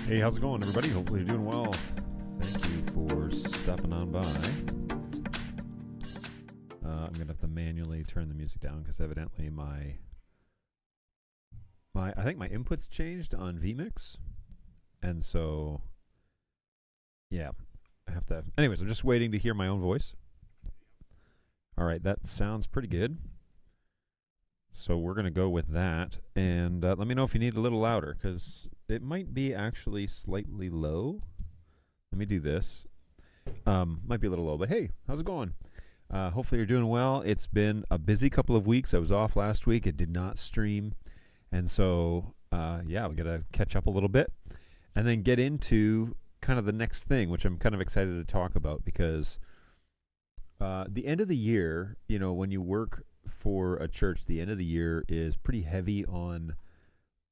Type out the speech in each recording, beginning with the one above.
Hey, how's it going, everybody? Hopefully you're doing well. Thank you for stopping on by. I'm gonna have to manually turn the music down because evidently my I think my inputs changed on vMix, and so yeah, I have to. Anyways, I'm just waiting to hear my own voice. All right, that sounds pretty good. So we're gonna go with that, and let me know if you need a little louder because it might be actually slightly low. Let me do this. Might be a little low, but hey, how's it going? Hopefully you're doing well. It's been a busy couple of weeks. I was off last week. It did not stream. And so, yeah, we got to catch up a little bit and then get into kind of the next thing, which I'm kind of excited to talk about because the end of the year, you know, when you work for a church, the end of the year is pretty heavy on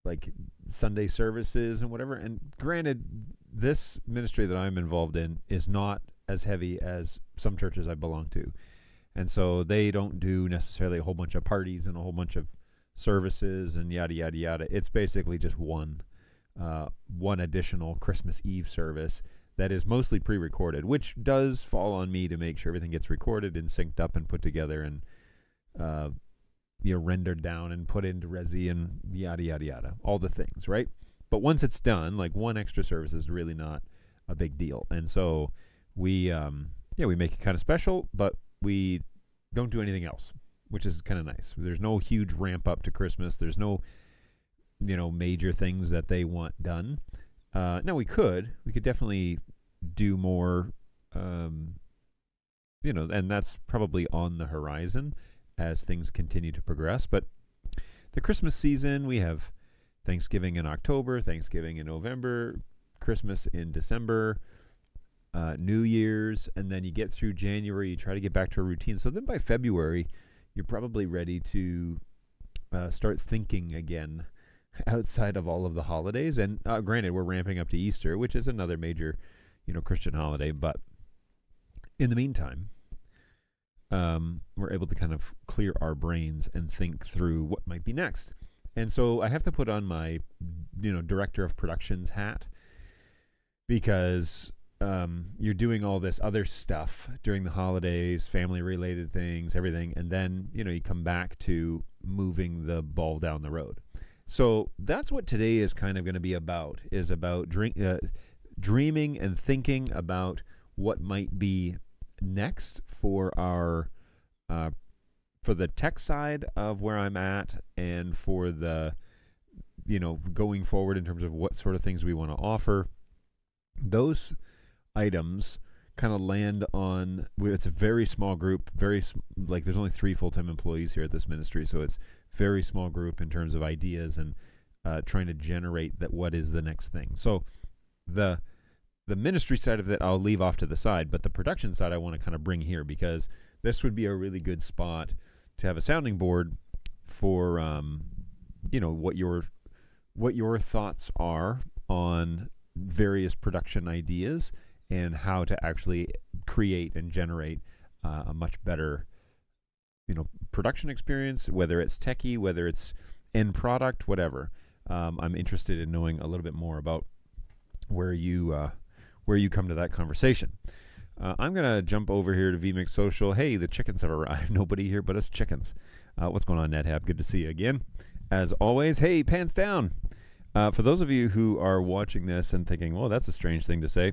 like Sunday services and whatever. And granted, this ministry that I'm involved in is not as heavy as some churches I belong to. And so they don't do necessarily a whole bunch of parties and a whole bunch of services and yada, yada, yada. It's basically just one additional Christmas Eve service that is mostly pre-recorded, which does fall on me to make sure everything gets recorded and synced up and put together and rendered down and put into Resi and yada, yada, yada. All the things, right? But once it's done, like one extra service is really not a big deal. And so we make it kind of special, but we don't do anything else, which is kind of nice. There's no huge ramp up to Christmas. There's no, major things that they want done. Now we could definitely do more, and that's probably on the horizon as things continue to progress. But the Christmas season, we have Thanksgiving in October, Thanksgiving in November, Christmas in December, New Year's, and then you get through January, you try to get back to a routine. So then by February, you're probably ready to start thinking again outside of all of the holidays. And granted, we're ramping up to Easter, which is another major, Christian holiday. But in the meantime, we're able to kind of clear our brains and think through what might be next. And so I have to put on my, director of productions hat because you're doing all this other stuff during the holidays, family-related things, everything, and then, you come back to moving the ball down the road. So that's what today is kind of going to be about, is about dreaming and thinking about what might be next for our for the tech side of where I'm at and for the, going forward in terms of what sort of things we want to offer. Those items kind of land on, it's a very small group, there's only 3 full-time employees here at this ministry, so it's very small group in terms of ideas and trying to generate that what is the next thing. So the ministry side of it I'll leave off to the side, but the production side I want to kind of bring here because this would be a really good spot to have a sounding board for what your thoughts are on various production ideas and how to actually create and generate a much better production experience, whether it's techie, whether it's end product, whatever. I'm interested in knowing a little bit more about where you come to that conversation. I'm going to jump over here to vMix Social. Hey, the chickens have arrived. Nobody here but us chickens. What's going on, NetHab? Good to see you again. As always, hey, pants down. For those of you who are watching this and thinking, well, that's a strange thing to say,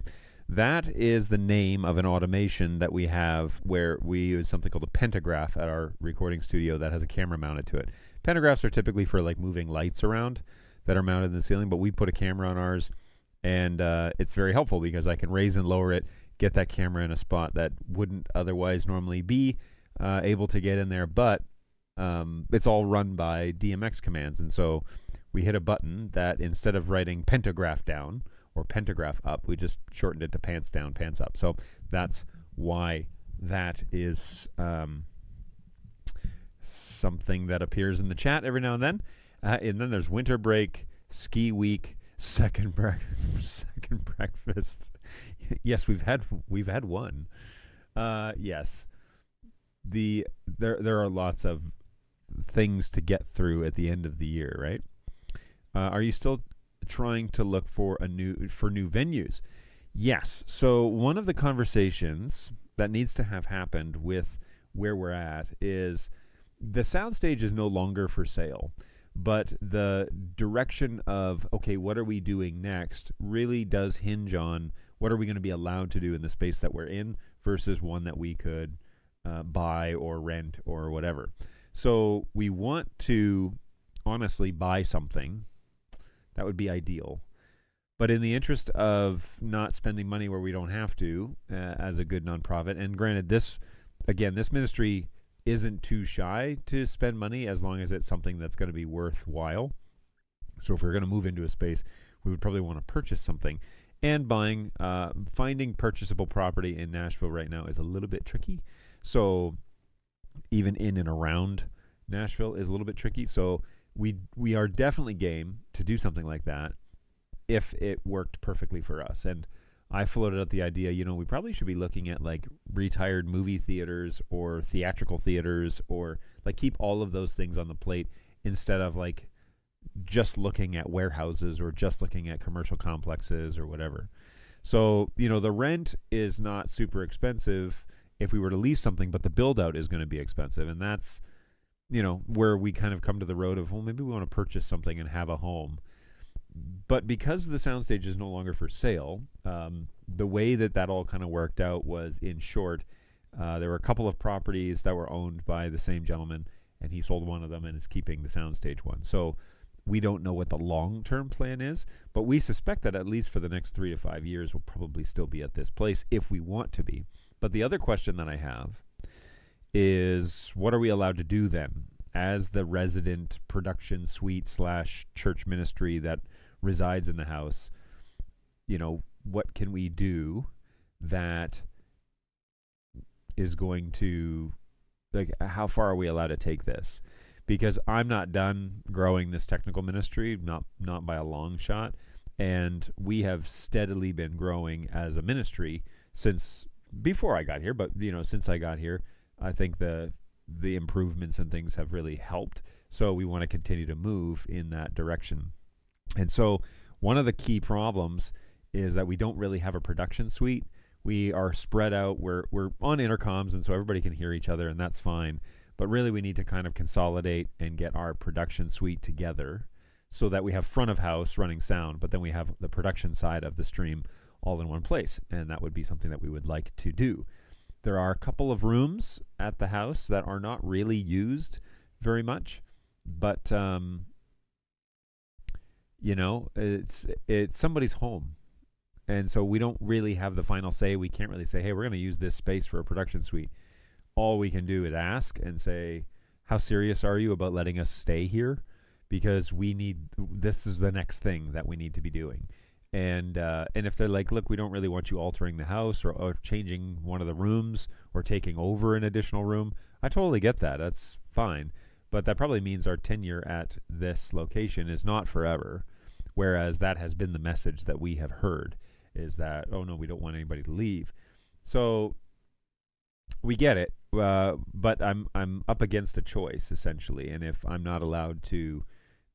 that is the name of an automation that we have where we use something called a pentagraph at our recording studio that has a camera mounted to it. Pentagraphs are typically for like moving lights around that are mounted in the ceiling, but we put a camera on ours, and it's very helpful because I can raise and lower it, get that camera in a spot that wouldn't otherwise normally be able to get in there, but it's all run by DMX commands. And so we hit a button that instead of writing pentagraph down or pentagraph up, we just shortened it to pants down, pants up. So that's why that is something that appears in the chat every now and then. And then there's winter break, ski week, second breakfast. Yes, we've had one. Yes, there are lots of things to get through at the end of the year, right? Are you still trying to look for new venues. Yes. So one of the conversations that needs to have happened with where we're at is the soundstage is no longer for sale, but the direction of, okay, what are we doing next really does hinge on what are we going to be allowed to do in the space that we're in versus one that we could buy or rent or whatever. So we want to honestly buy something. That would be ideal. But in the interest of not spending money where we don't have to, as a good nonprofit, and granted, this ministry isn't too shy to spend money as long as it's something that's going to be worthwhile. So if we're going to move into a space, we would probably want to purchase something. And finding purchasable property in Nashville right now is a little bit tricky. So even in and around Nashville is a little bit tricky. So we are definitely game to do something like that if it worked perfectly for us. And I floated out the idea, we probably should be looking at like retired movie theaters or theatrical theaters, or like keep all of those things on the plate instead of like just looking at warehouses or just looking at commercial complexes or whatever. So, the rent is not super expensive if we were to lease something, but the build out is going to be expensive. And that's, where we kind of come to the road of, well, maybe we want to purchase something and have a home. But because the soundstage is no longer for sale, the way that all kind of worked out was, in short, there were a couple of properties that were owned by the same gentleman, and he sold one of them and is keeping the soundstage one. So we don't know what the long-term plan is, but we suspect that at least for the next 3 to 5 years, we'll probably still be at this place if we want to be. But the other question that I have is, what are we allowed to do then as the resident production suite / church ministry that resides in the house? What can we do that is going to, like, how far are we allowed to take this? Because I'm not done growing this technical ministry, not by a long shot. And we have steadily been growing as a ministry since before I got here. But, since I got here, I think the improvements and things have really helped. So we want to continue to move in that direction. And so one of the key problems is that we don't really have a production suite. We are spread out. We're on intercoms, and so everybody can hear each other, and that's fine. But really, we need to kind of consolidate and get our production suite together so that we have front of house running sound, but then we have the production side of the stream all in one place. And that would be something that we would like to do. There are a couple of rooms at the house that are not really used very much, but it's somebody's home. And so we don't really have the final say. We can't really say, hey, we're going to use this space for a production suite. All we can do is ask and say, how serious are you about letting us stay here? Because this is the next thing that we need to be doing. And if they're like, look, we don't really want you altering the house or changing one of the rooms or taking over an additional room, I totally get that. That's fine. But that probably means our tenure at this location is not forever. Whereas that has been the message that we have heard, is that, oh no, we don't want anybody to leave. So we get it, but I'm up against a choice, essentially. And if I'm not allowed to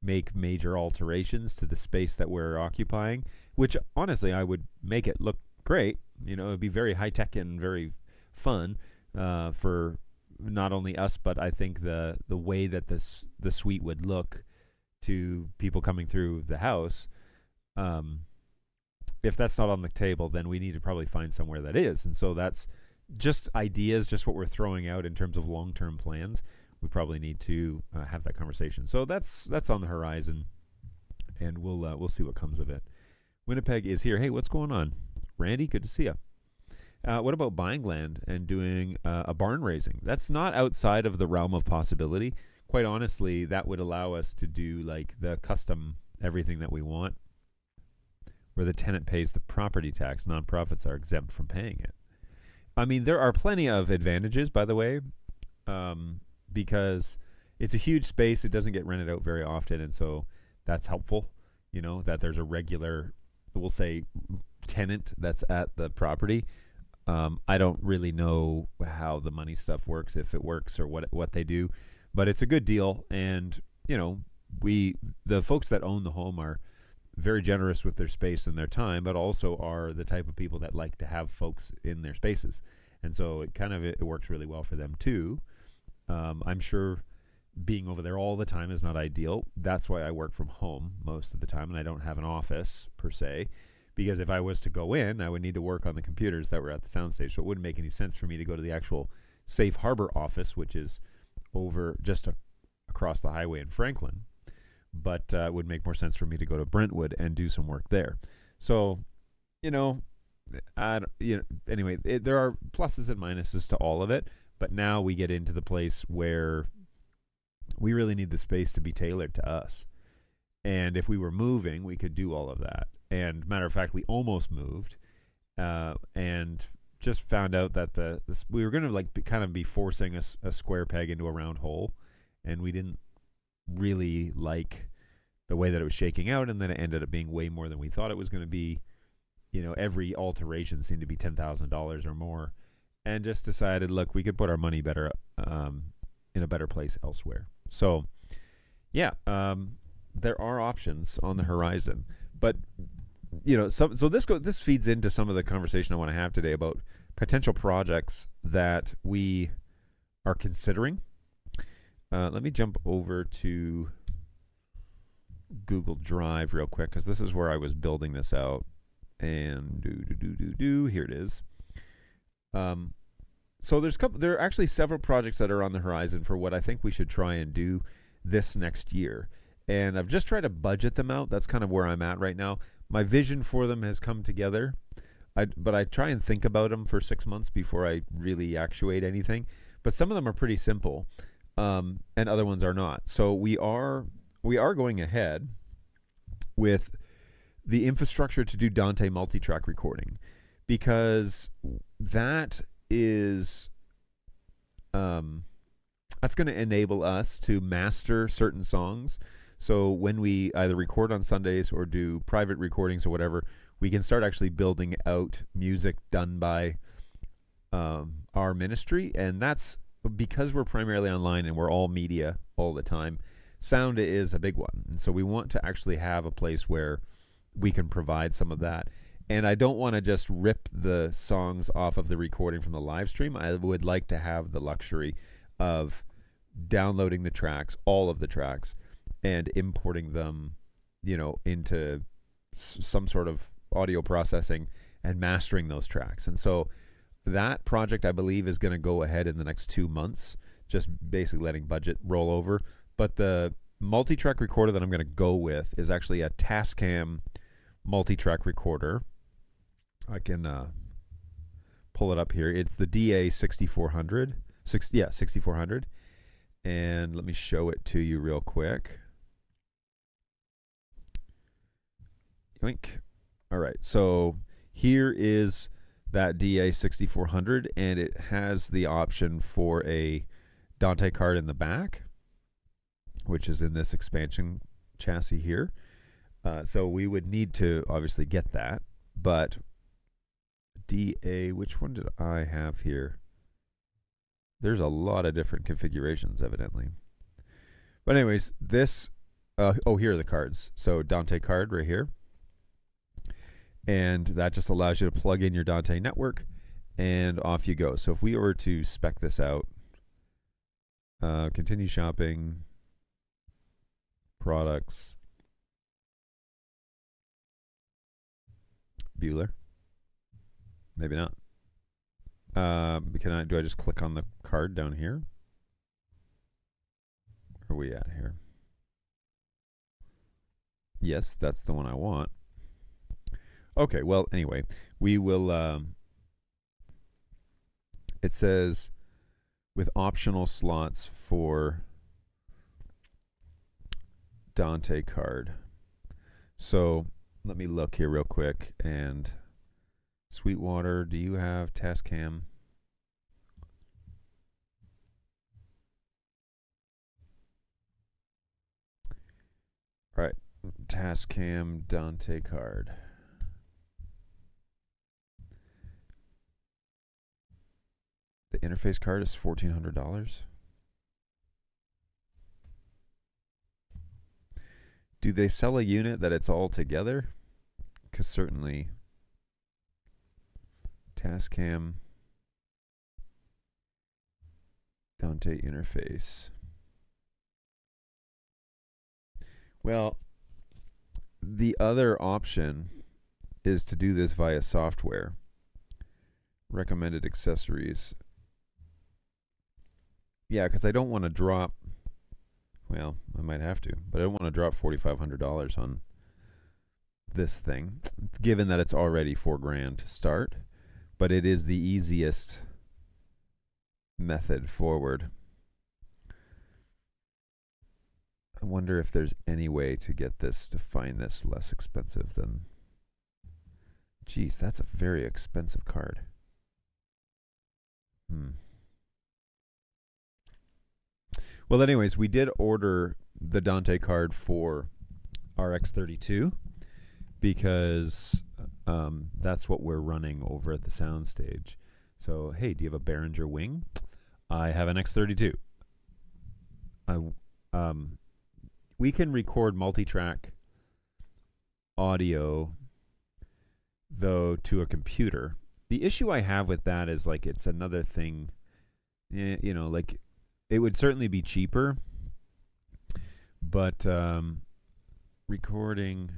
make major alterations to the space that we're occupying, which honestly I would make it look great, it would be very high tech and very fun for not only us, but I think the way that the suite would look to people coming through the house. If that's not on the table, then we need to probably find somewhere that is. And so that's just ideas, just what we're throwing out in terms of long-term plans. We probably need to have that conversation. So that's on the horizon, and we'll see what comes of it. Winnipeg is here. Hey, what's going on? Randy, good to see you. What about buying land and doing a barn raising? That's not outside of the realm of possibility. Quite honestly, that would allow us to do like the custom everything that we want, where the tenant pays the property tax. Nonprofits are exempt from paying it. I mean, there are plenty of advantages, by the way, because it's a huge space. It doesn't get rented out very often, and so that's helpful, that there's a regular, we'll say, tenant that's at the property. I don't really know how the money stuff works, if it works or what they do, but it's a good deal. And, the folks that own the home are very generous with their space and their time, but also are the type of people that like to have folks in their spaces. And so it works really well for them too. I'm sure being over there all the time is not ideal. That's why I work from home most of the time, and I don't have an office per se, because if I was to go in, I would need to work on the computers that were at the soundstage. So it wouldn't make any sense for me to go to the actual Safe Harbor office, which is over just across the highway in Franklin. But it would make more sense for me to go to Brentwood and do some work there. So, anyway, there are pluses and minuses to all of it. But now we get into the place where we really need the space to be tailored to us. And if we were moving, we could do all of that. And matter of fact, we almost moved, and just found out that we were going to kind of be forcing a square peg into a round hole, and we didn't really like the way that it was shaking out, and then it ended up being way more than we thought it was going to be. Every alteration seemed to be $10,000 or more, and just decided, look, we could put our money better in a better place elsewhere. So, yeah, there are options on the horizon, but so this feeds into some of the conversation I want to have today about potential projects that we are considering. Let me jump over to Google Drive real quick, because this is where I was building this out. And here it is. So there are actually several projects that are on the horizon for what I think we should try and do this next year. And I've just tried to budget them out. That's kind of where I'm at right now. My vision for them has come together, but I try and think about them for 6 months before I really actuate anything. But some of them are pretty simple, and other ones are not. So we are going ahead with the infrastructure to do Dante multi-track recording, because that is that's going to enable us to master certain songs. So when we either record on Sundays or do private recordings or whatever, we can start actually building out music done by our ministry. And that's because we're primarily online and we're all media all the time. Sound is a big one. And so we want to actually have a place where we can provide some of that. And I don't want to just rip the songs off of the recording from the live stream. I would like to have the luxury of downloading the tracks, all of the tracks, and importing them, into some sort of audio processing and mastering those tracks. And so that project, I believe, is going to go ahead in the next 2 months, just basically letting budget roll over. But the multi-track recorder that I'm going to go with is actually a Tascam multi-track recorder. I can pull it up here. It's the DA6400. 6400. And let me show it to you real quick. Yoink. All right, so here is that DA6400, and it has the option for a Dante card in the back, which is in this expansion chassis here. So we would need to obviously get that, but which one did I have here? There's a lot of different configurations, evidently. But anyways, this, here are the cards. So Dante card right here. And that just allows you to plug in your Dante network, and off you go. So if we were to spec this out, continue shopping, products, Bueller, maybe not. Do I just click on the card down here? Where are we at here? Yes, that's the one I want. Okay, well, anyway, we will, it says with optional slots for Dante card. So let me look here real quick. And Sweetwater, do you have Tascam? All right, Tascam Dante card. The interface card is $1,400. Do they sell a unit that it's all together? Because certainly Tascam Dante interface. Well, the other option is to do this via software. Recommended accessories. Yeah, because I don't want to drop. Well, I might have to, but I don't want to drop $4,500 on this thing, given that it's already $4,000 to start. But it is the easiest method forward. I wonder if there's any way to get this, to find this less expensive than. Geez, that's a very expensive card. Well, anyways, we did order the Dante card for RX32 because that's what we're running over at the soundstage. So, hey, do you have a Behringer wing? I have an X32. We can record multi-track audio, though, to a computer. The issue I have with that is, like, it's another thing, you know, like, it would certainly be cheaper, but recording,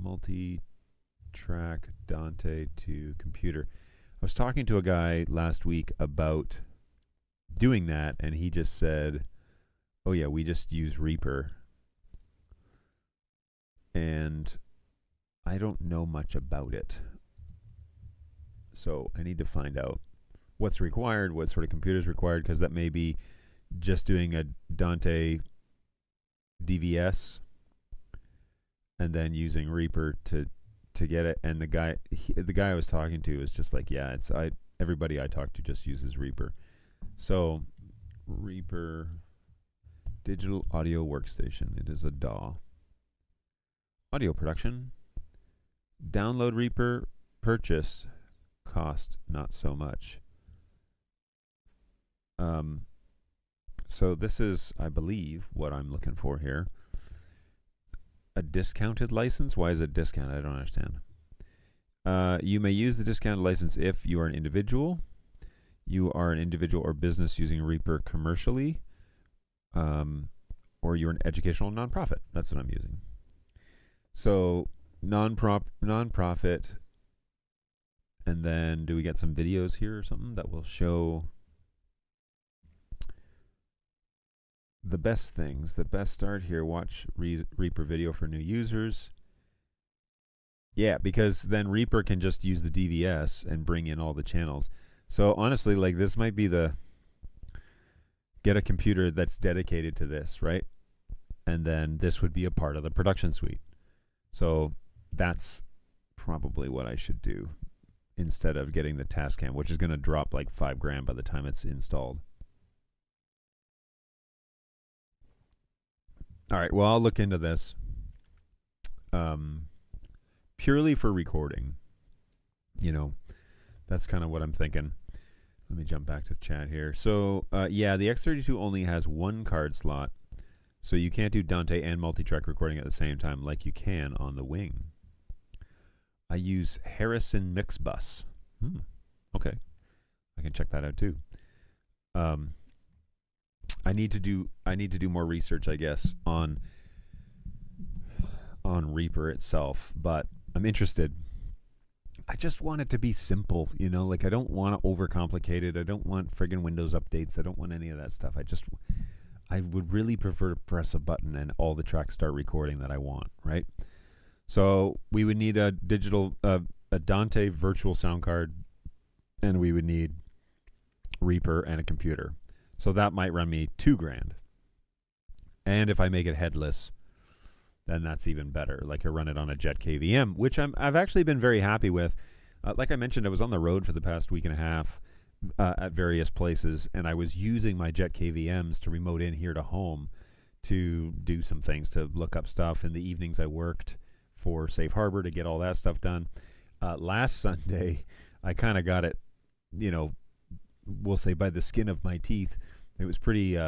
multi-track Dante to computer. I was talking to a guy last week about doing that, and he just said, oh yeah, we just use Reaper. And I don't know much about it. So I need to find out what's required, what sort of computers required, because that may be just doing a Dante DVS and then using Reaper to get it. And the guy I was talking to is just like, yeah, everybody I talk to just uses Reaper. So Reaper Digital Audio Workstation. It is a DAW. Audio production. Download Reaper. Purchase. Cost not so much. So this is, I believe, what I'm looking for here. A discounted license? Why is it discounted? I don't understand. You may use the discounted license if you are an individual. You are an individual or business using Reaper commercially. Or you're an educational nonprofit. That's what I'm using. So nonprofit, and then do we get some videos here or something that will show the best things? The best start here. Watch Reaper video for new users. Yeah, because then Reaper can just use the DVS and bring in all the channels. So honestly, like, this might be the get a computer that's dedicated to this, right? And then this would be a part of the production suite. So that's probably what I should do instead of getting the Tascam, which is going to drop like $5,000 by the time it's installed. All right, well, I'll look into this. Purely for recording. You know, that's kind of what I'm thinking. Let me jump back to chat here. So, yeah, the X32 only has one card slot. So you can't do Dante and multi-track recording at the same time like you can on the Wing. I use Harrison Mixbus. Okay. I can check that out too. I need to do more research, I guess, on Reaper itself, but I'm interested. I just want it to be simple, you know, like I don't want to overcomplicate it. I don't want friggin' Windows updates. I don't want any of that stuff. I would really prefer to press a button and all the tracks start recording that I want, right? So we would need a digital, a Dante virtual sound card, and we would need Reaper and a computer. So that might run me $2,000. And if I make it headless, then that's even better. Like I run it on a Jet KVM, which I've actually been very happy with. Like I mentioned, I was on the road for the past week and a half at various places, and I was using my Jet KVMs to remote in here to home to do some things, to look up stuff. In the evenings, I worked for Safe Harbor to get all that stuff done. Last Sunday, I kind of got it, you know, we'll say by the skin of my teeth. It was pretty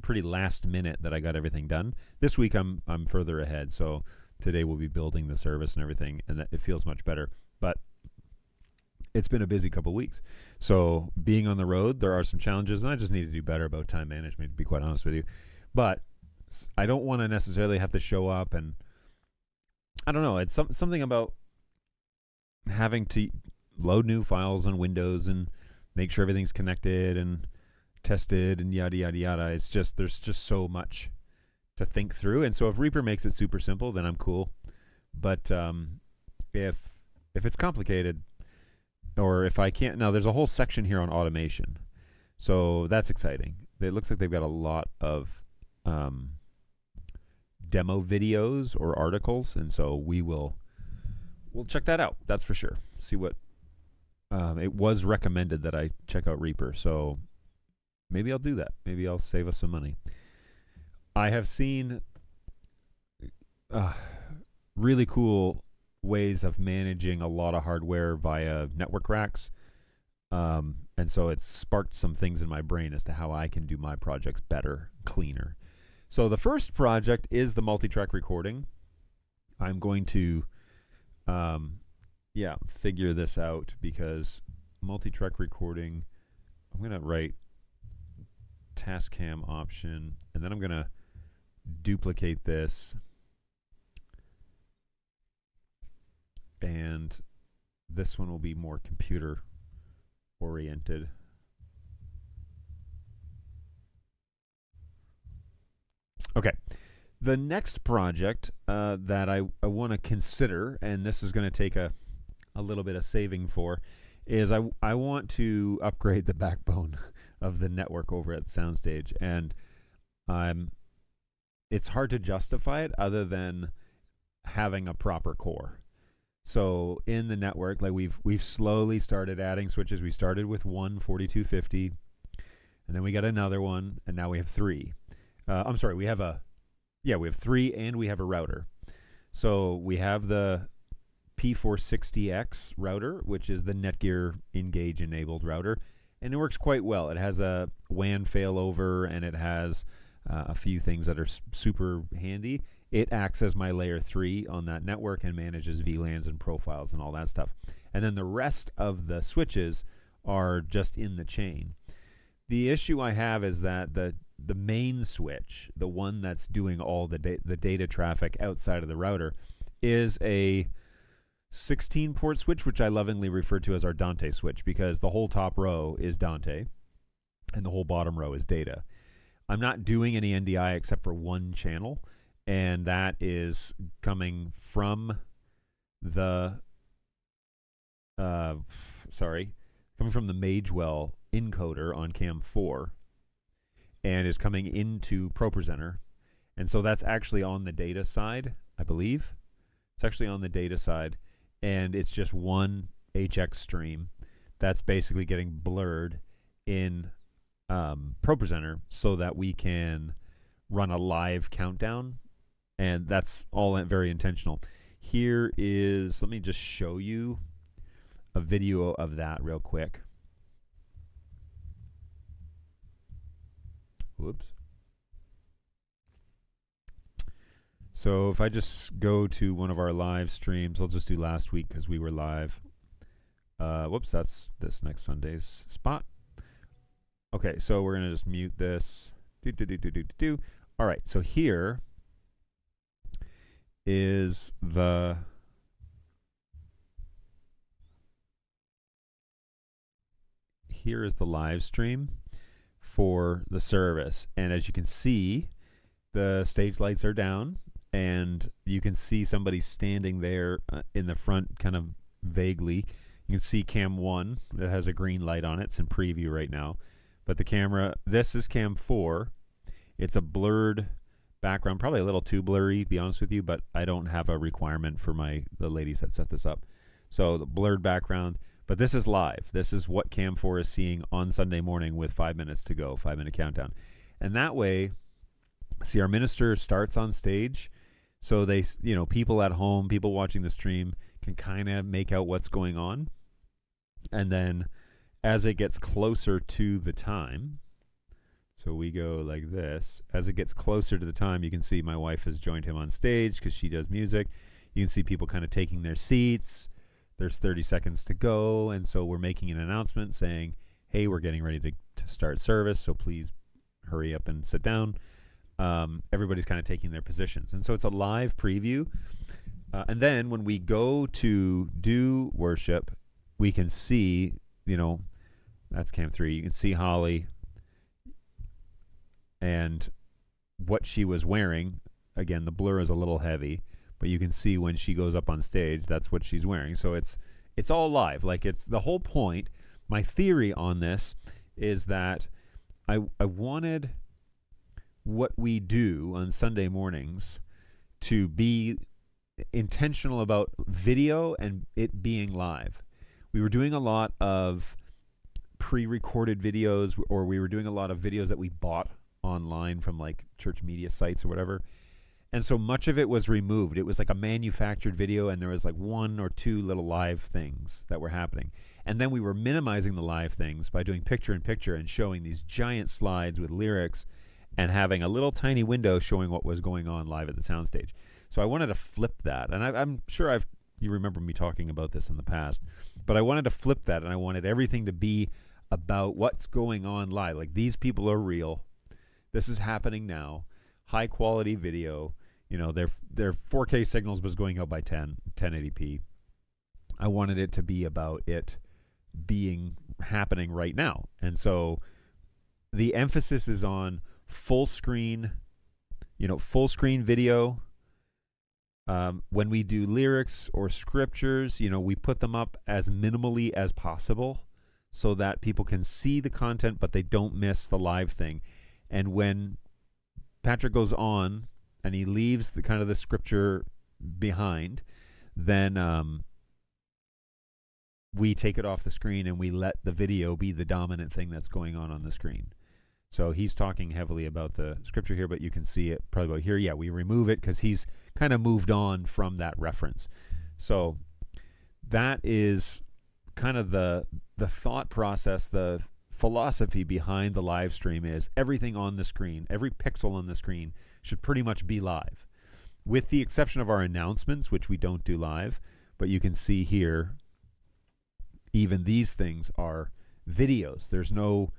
pretty last minute that I got everything done. This week I'm further ahead, so today we'll be building the service and everything, and that it feels much better. But it's been a busy couple weeks. So being on the road, there are some challenges, and I just need to do better about time management, to be quite honest with you. But I don't want to necessarily have to show up, and I don't know. It's something about having to load new files on Windows and make sure everything's connected and tested and yada, yada, yada. It's just, there's just so much to think through. And so if Reaper makes it super simple, then I'm cool. But if it's complicated, or if I can't, now there's a whole section here on automation. So that's exciting. It looks like they've got a lot of demo videos or articles. And so we'll check that out. That's for sure. See what, it was recommended that I check out Reaper. So maybe I'll do that. Maybe I'll save us some money. I have seen really cool ways of managing a lot of hardware via network racks. And so it's sparked some things in my brain as to how I can do my projects better, cleaner. So the first project is the multi-track recording. I'm going to, figure this out, because multi-track recording, I'm going to write Tascam option, and then I'm going to duplicate this, and this one will be more computer oriented. Okay, the next project that I want to consider, and this is going to take a little bit of saving for, is I want to upgrade the backbone of the network over at Soundstage, and it's hard to justify it other than having a proper core. So in the network, like we've slowly started adding switches. We started with one 4250, and then we got another one, and now we have three. I'm sorry, we have three, and we have a router. So we have the P460X router, which is the Netgear Engage enabled router, and it works quite well. It has a WAN failover, and it has a few things that are super handy. It acts as my layer 3 on that network and manages VLANs and profiles and all that stuff. And then the rest of the switches are just in the chain. The issue I have is that the main switch, the one that's doing all the data traffic outside of the router, is a 16-port switch, which I lovingly refer to as our Dante switch, because the whole top row is Dante and the whole bottom row is data. I'm not doing any NDI except for one channel, and that is coming from the Magewell encoder on Cam 4, and is coming into ProPresenter. And so that's actually on the data side, I believe. It's actually on the data side, and it's just one HX stream that's basically getting blurred in ProPresenter so that we can run a live countdown, and that's all very intentional. Here is, let me just show you a video of that real quick. Whoops. So if I just go to one of our live streams, I'll just do last week because we were live. Whoops, that's this next Sunday's spot. Okay, so we're going to just mute this. All right, so here is the live stream for the service. And as you can see, the stage lights are down, and you can see somebody standing there in the front kind of vaguely. You can see Cam 1 that has a green light on it. It's in preview right now. But the camera, this is Cam 4. It's a blurred background, probably a little too blurry, to be honest with you, but I don't have a requirement for the ladies that set this up. So the blurred background, but this is live. This is what Cam 4 is seeing on Sunday morning with 5 minutes to go, 5-minute countdown. And that way, see, our minister starts on stage, so they, people at home, people watching the stream can kind of make out what's going on. And then as it gets closer to the time, So we go like this. As it gets closer to the time, you can see my wife has joined him on stage because she does music. You can see people kind of taking their seats. There's 30 seconds to go. And so we're making an announcement saying, hey, we're getting ready to start service, so please hurry up and sit down. Everybody's kind of taking their positions. And so it's a live preview. And then when we go to do worship, we can see, that's Camp 3. You can see Holly and what she was wearing. Again, the blur is a little heavy, but you can see when she goes up on stage, that's what she's wearing. So it's all live. Like, it's the whole point. My theory on this is that I wanted what we do on Sunday mornings to be intentional about video and it being live. We were doing a lot of pre-recorded videos, or we were doing a lot of videos that we bought online from like church media sites or whatever. And so much of it was removed. It was like a manufactured video, and there was like one or two little live things that were happening. And then we were minimizing the live things by doing picture-in-picture and showing these giant slides with lyrics and having a little tiny window showing what was going on live at the soundstage. So I wanted to flip that. And I'm sure you remember me talking about this in the past, but I wanted to flip that, and I wanted everything to be about what's going on live. Like, these people are real. This is happening now. High quality video. Their 4K signals was going out by 1080p. I wanted it to be about it being happening right now. And so the emphasis is on full screen video. When we do lyrics or scriptures, we put them up as minimally as possible so that people can see the content, but they don't miss the live thing. And when Patrick goes on and he leaves the scripture behind, then we take it off the screen and we let the video be the dominant thing that's going on the screen. So he's talking heavily about the scripture here, but you can see it probably about here. Yeah, we remove it because he's kind of moved on from that reference. So that is kind of the thought process, the philosophy behind the live stream is everything on the screen, every pixel on the screen should pretty much be live, with the exception of our announcements, which we don't do live. But you can see here, even these things are videos. There's no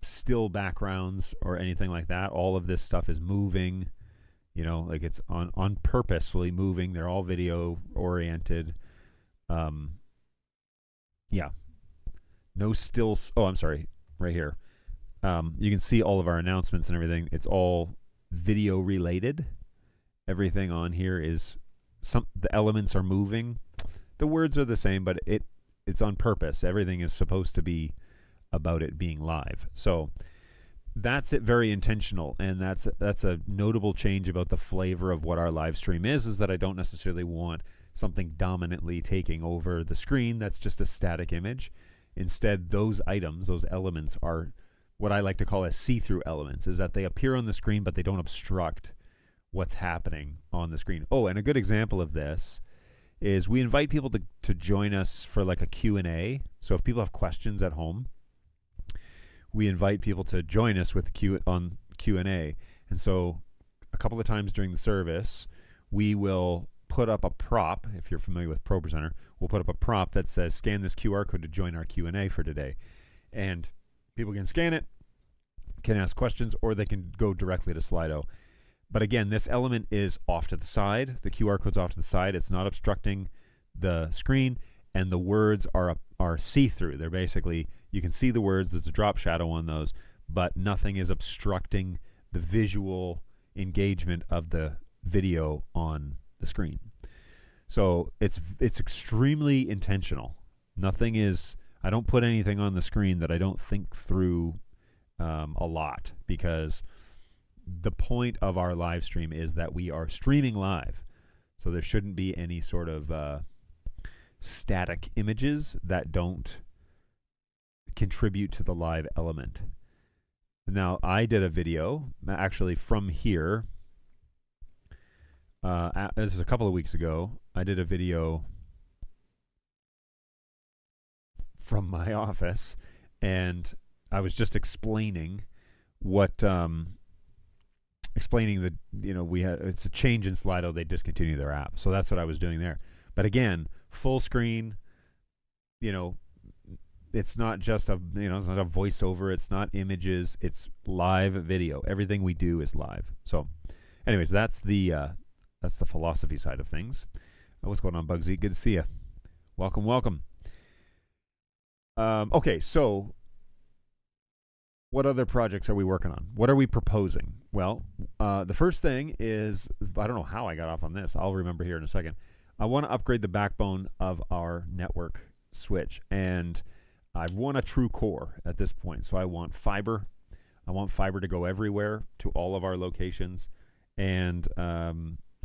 still backgrounds or anything like that. All of this stuff is moving, like it's on purposefully moving. They're all video oriented. Yeah. No stills. Oh, I'm sorry. Right here. You can see all of our announcements and everything. It's all video related. Everything on here is the elements are moving. The words are the same, but it's on purpose. Everything is supposed to be about it being live. So that's it, very intentional, and that's a notable change about the flavor of what our live stream is that I don't necessarily want something dominantly taking over the screen that's just a static image. Instead, those items, those elements, are what I like to call as see-through elements, is that they appear on the screen but they don't obstruct what's happening on the screen. Oh, and a good example of this is we invite people to join us for like a Q&A. So if people have questions at home, we invite people to join us with Q&A. And so a couple of times during the service, we will put up a prop. If you're familiar with ProPresenter, we'll put up a prop that says, scan this QR code to join our Q&A for today. And people can scan it, can ask questions, or they can go directly to Slido. But again, this element is off to the side. The QR code's off to the side. It's not obstructing the screen, and the words are see-through. They're basically, you can see the words. There's a drop shadow on those, but nothing is obstructing the visual engagement of the video on the screen. So it's extremely intentional. Nothing is, I don't put anything on the screen that I don't think through a lot, because the point of our live stream is that we are streaming live. So there shouldn't be any sort of static images that don't contribute to the live element. Now, I did a video actually from here. This is a couple of weeks ago. I did a video from my office, and I was just explaining what explaining the, it's a change in Slido. They discontinue their app, so that's what I was doing there. But again, full screen. It's not just it's not a voiceover. It's not images. It's live video. Everything we do is live. So, anyways, that's the philosophy side of things. What's going on, Bugsy? Good to see you. Welcome, welcome. Okay, so what other projects are we working on? What are we proposing? Well, the first thing is, I don't know how I got off on this. I'll remember here in a second. I want to upgrade the backbone of our network switch, and I want a true core at this point. So I want fiber. I want fiber to go everywhere to all of our locations, and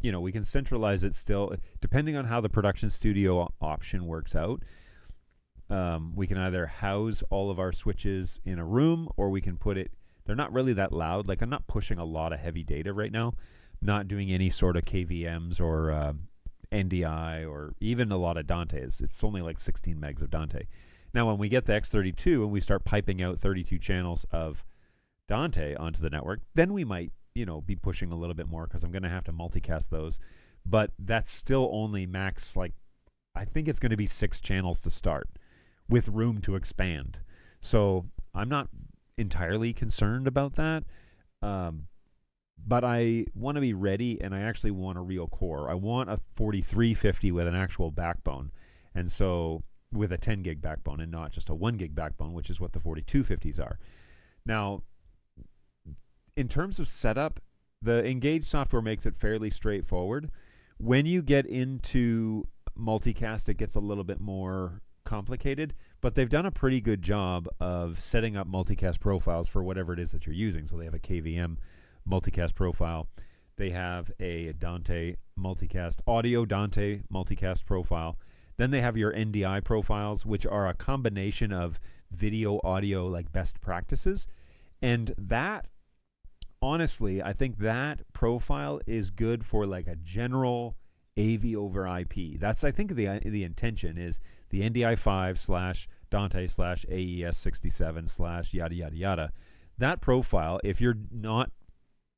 we can centralize it still, depending on how the production studio option works out. We can either house all of our switches in a room, or we can put it, they're not really that loud. Like, I'm not pushing a lot of heavy data right now, not doing any sort of KVMs or NDI or even a lot of Dante. It's only like 16 megs of Dante. Now, when we get the X32 and we start piping out 32 channels of Dante onto the network, then we might, be pushing a little bit more, because I'm going to have to multicast those. But that's still only max, like, I think it's going to be 6 channels to start, with room to expand. So I'm not entirely concerned about that. But I want to be ready, and I actually want a real core. I want a 4350 with an actual backbone. And so with a 10 gig backbone, and not just a 1 gig backbone, which is what the 4250s are. Now, in terms of setup, the Engage software makes it fairly straightforward. When you get into multicast, it gets a little bit more complicated, but they've done a pretty good job of setting up multicast profiles for whatever it is that you're using. So they have a KVM multicast profile. They have a Dante multicast, audio Dante multicast profile. Then they have your NDI profiles, which are a combination of video, audio, like best practices. And that, honestly, I think that profile is good for like a general AV over IP. That's, I think, the intention is the NDI5 / Dante / AES 67 / yada yada yada. That profile, if you're not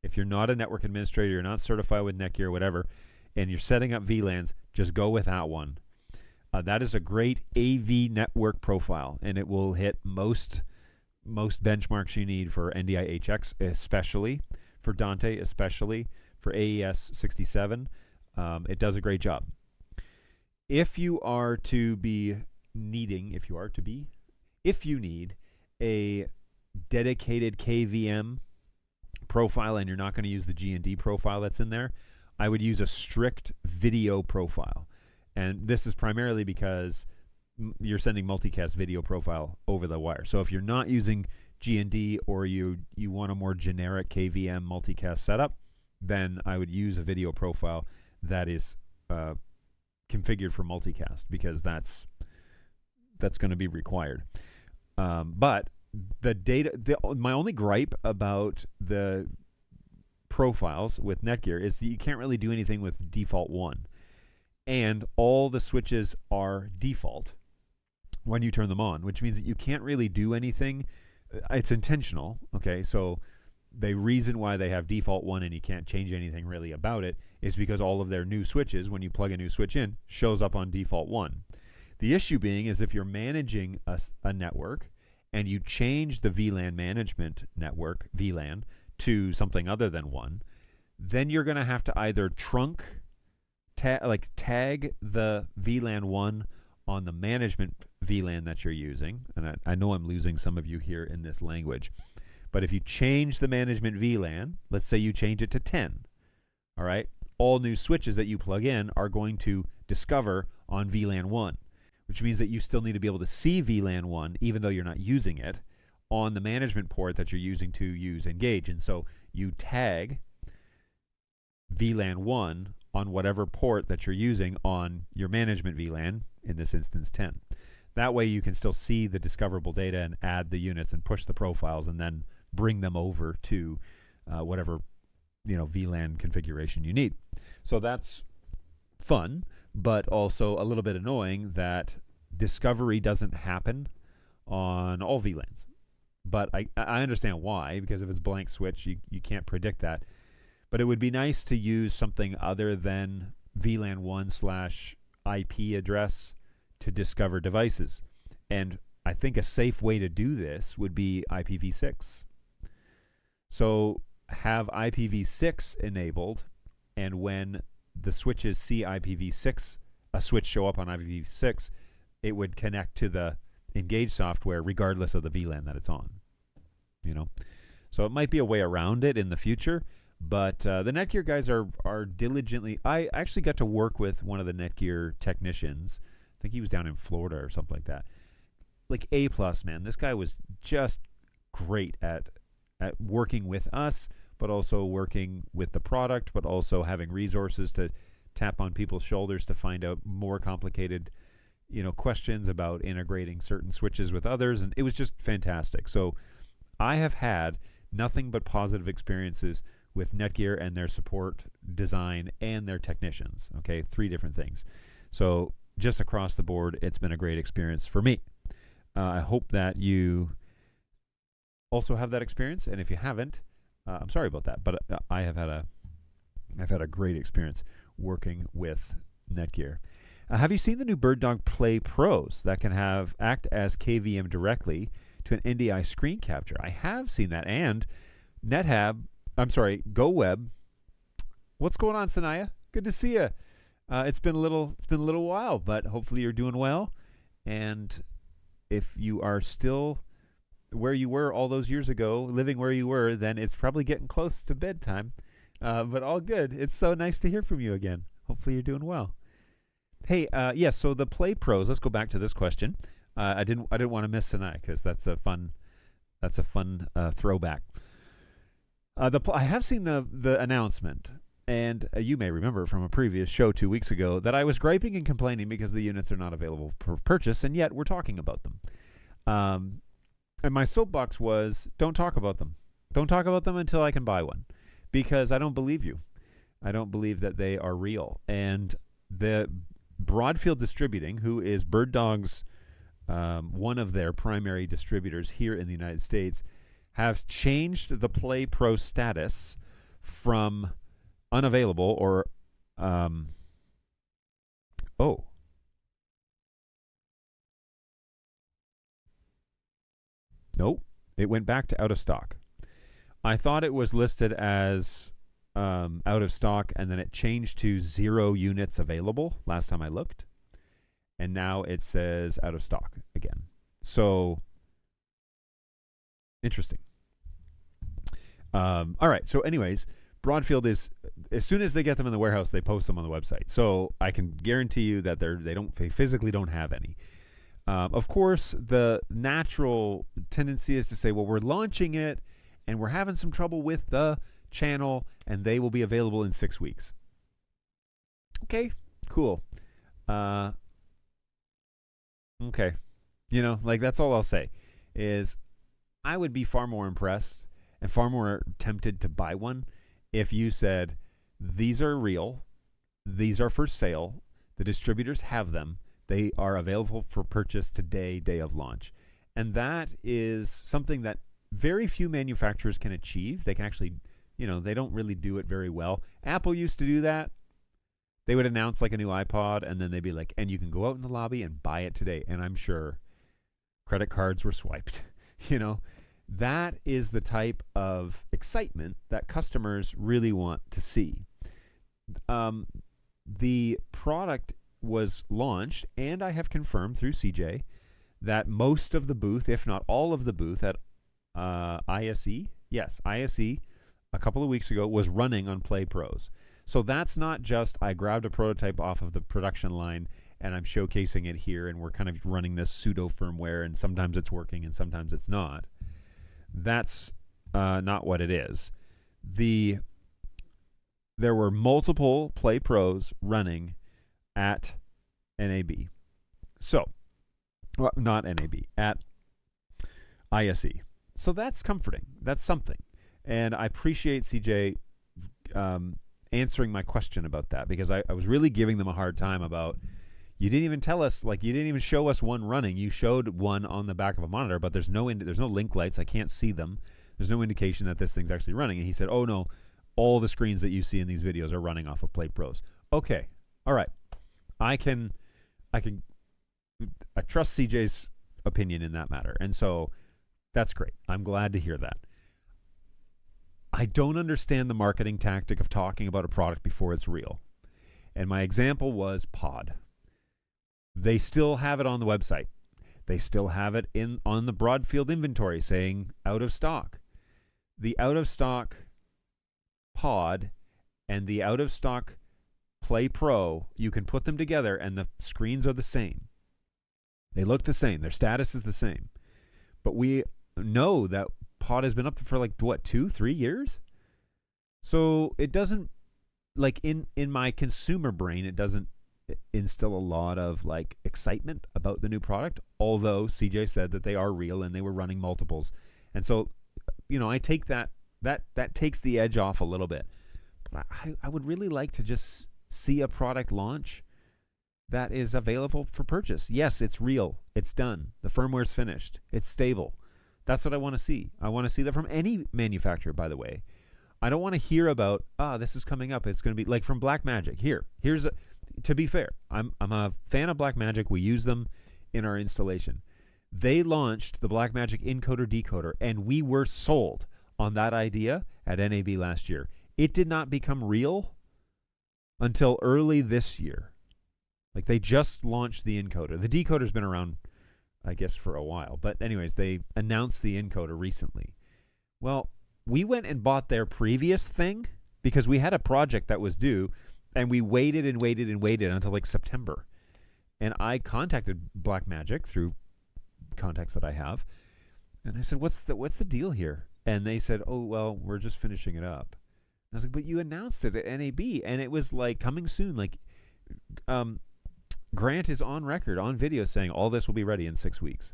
a network administrator, you're not certified with Netgear or whatever, and you're setting up VLANs, just go with that one. That is a great AV network profile, and it will hit most benchmarks you need for NDI HX, especially for Dante, especially for AES 67. It does a great job. If you need a dedicated KVM profile and you're not going to use the G&D profile that's in there, I would use a strict video profile. And this is primarily because you're sending multicast video profile over the wire. So if you're not using G&D, or you want a more generic KVM multicast setup, then I would use a video profile that is configured for multicast, because that's going to be required. But the data, my only gripe about the profiles with Netgear is that you can't really do anything with default 1. And all the switches are default when you turn them on, which means that you can't really do anything. It's intentional, okay? So the reason why they have default 1 and you can't change anything really about it is because all of their new switches, when you plug a new switch in, shows up on default 1. The issue being is if you're managing a network and you change the VLAN management network, VLAN, to something other than 1, then you're going to have to either tag the VLAN 1 on the management VLAN that you're using. And I know I'm losing some of you here in this language. But if you change the management VLAN, let's say you change it to 10, all right, all new switches that you plug in are going to discover on VLAN 1, which means that you still need to be able to see VLAN 1, even though you're not using it, on the management port that you're using to use Engage. And so you tag VLAN 1 on whatever port that you're using on your management VLAN, in this instance 10. That way you can still see the discoverable data and add the units and push the profiles and then bring them over to whatever VLAN configuration you need. So that's fun, but also a little bit annoying that discovery doesn't happen on all VLANs. but I understand why, because if it's blank switch, you can't predict that. But it would be nice to use something other than VLAN 1 slash IP address to discover devices. And I think a safe way to do this would be IPv6. So have IPv6 enabled, and when the switches see IPv6, a switch show up on IPv6, it would connect to the Engage software regardless of the VLAN that it's on. You know, so it might be a way around it in the future. But the Netgear guys are diligently. I actually got to work with one of the Netgear technicians. I think he was down in Florida or something like that. Like A+, man. This guy was just great at working with us, but also working with the product, but also having resources to tap on people's shoulders to find out more complicated, questions about integrating certain switches with others. And it was just fantastic. So I have had nothing but positive experiences with Netgear and their support, design, and their technicians. Okay, 3 different things. So just across the board, it's been a great experience for me. I hope that you also have that experience, and if you haven't, I'm sorry about that, but I've had a great experience working with Netgear. Have you seen the new BirdDog Play Pros that can act as KVM directly to an NDI screen capture? I have seen that, and GoWeb. What's going on, Sanaya? Good to see you. It's been a little while, but hopefully you're doing well. And if you are still where you were all those years ago, living where you were, then it's probably getting close to bedtime. But all good. It's so nice to hear from you again. Hopefully you're doing well. Hey, yes. So the Play Pros. Let's go back to this question. I didn't want to miss Sanaya because that's a fun throwback. I have seen the announcement, and you may remember from a previous show 2 weeks ago that I was griping and complaining because the units are not available for purchase, and yet we're talking about them. And my soapbox was, don't talk about them. Don't talk about them until I can buy one, because I don't believe you. I don't believe that they are real. And the Broadfield Distributing, who is BirdDog's one of their primary distributors here in the United States, have changed the Play Pro status from unavailable or nope, it went back to out of stock. I thought it was listed as out of stock, and then it changed to 0 units available last time I looked, and now it says out of stock again. So interesting. All right. So anyways, Broadfield is, as soon as they get them in the warehouse, they post them on the website. So I can guarantee you that they physically don't have any. Of course, the natural tendency is to say, well, we're launching it and we're having some trouble with the channel, and they will be available in 6 weeks. Okay, cool. Okay. That's all I'll say is I would be far more impressed and far more tempted to buy one if you said, these are real, these are for sale, the distributors have them, they are available for purchase today, day of launch. And that is something that very few manufacturers can achieve. They can actually, they don't really do it very well. Apple used to do that. They would announce like a new iPod, and then they'd be like, and you can go out in the lobby and buy it today. And I'm sure credit cards were swiped. That is the type of excitement that customers really want to see. The product was launched, and I have confirmed through CJ that most of the booth, if not all of the booth at ISE, a couple of weeks ago was running on Play Pros. So that's not just I grabbed a prototype off of the production line and I'm showcasing it here, and we're kind of running this pseudo firmware, and sometimes it's working and sometimes it's not. That's not what it is. There were multiple Play Pros running at NAB. So, well, not NAB, at ISE. So that's comforting. That's something. And I appreciate CJ answering my question about that, because I was really giving them a hard time about, You didn't even tell us, like, you didn't even show us one running. You showed one on the back of a monitor, but there's no link lights. I can't see them. There's no indication that this thing's actually running. And he said, oh, no, all the screens that you see in these videos are running off of Play Pros. Okay. All right. I trust CJ's opinion in that matter. And so that's great. I'm glad to hear that. I don't understand the marketing tactic of talking about a product before it's real. And my example was Pod. They still have it on the website. They still have it on the Broadfield inventory saying out of stock. The out of stock Pod and the out of stock Play Pro, you can put them together and the screens are the same. They look the same. Their status is the same. But we know that Pod has been up for like, what, 2-3 years? So it doesn't, like, in my consumer brain, it doesn't instill a lot of like excitement about the new product, although CJ said that they are real and they were running multiples. And so, I take that takes the edge off a little bit. But I would really like to just see a product launch that is available for purchase. Yes, it's real. It's done. The firmware's finished. It's stable. That's what I want to see. I want to see that from any manufacturer, by the way. I don't want to hear about, this is coming up. It's going to be like from Blackmagic. To be fair, I'm a fan of Blackmagic. We use them in our installation. They launched the Blackmagic encoder decoder, and we were sold on that idea at NAB last year. It did not become real until early this year. Like, they just launched the encoder. The decoder's been around, I guess, for a while. But anyways, they announced the encoder recently. Well, we went and bought their previous thing because we had a project that was due. And we waited and waited and waited until like September. And I contacted Blackmagic through contacts that I have. And I said, what's the deal here? And they said, oh, well, we're just finishing it up. And I was like, but you announced it at NAB. And it was like coming soon. Like, Grant is on record, on video, saying all this will be ready in 6 weeks.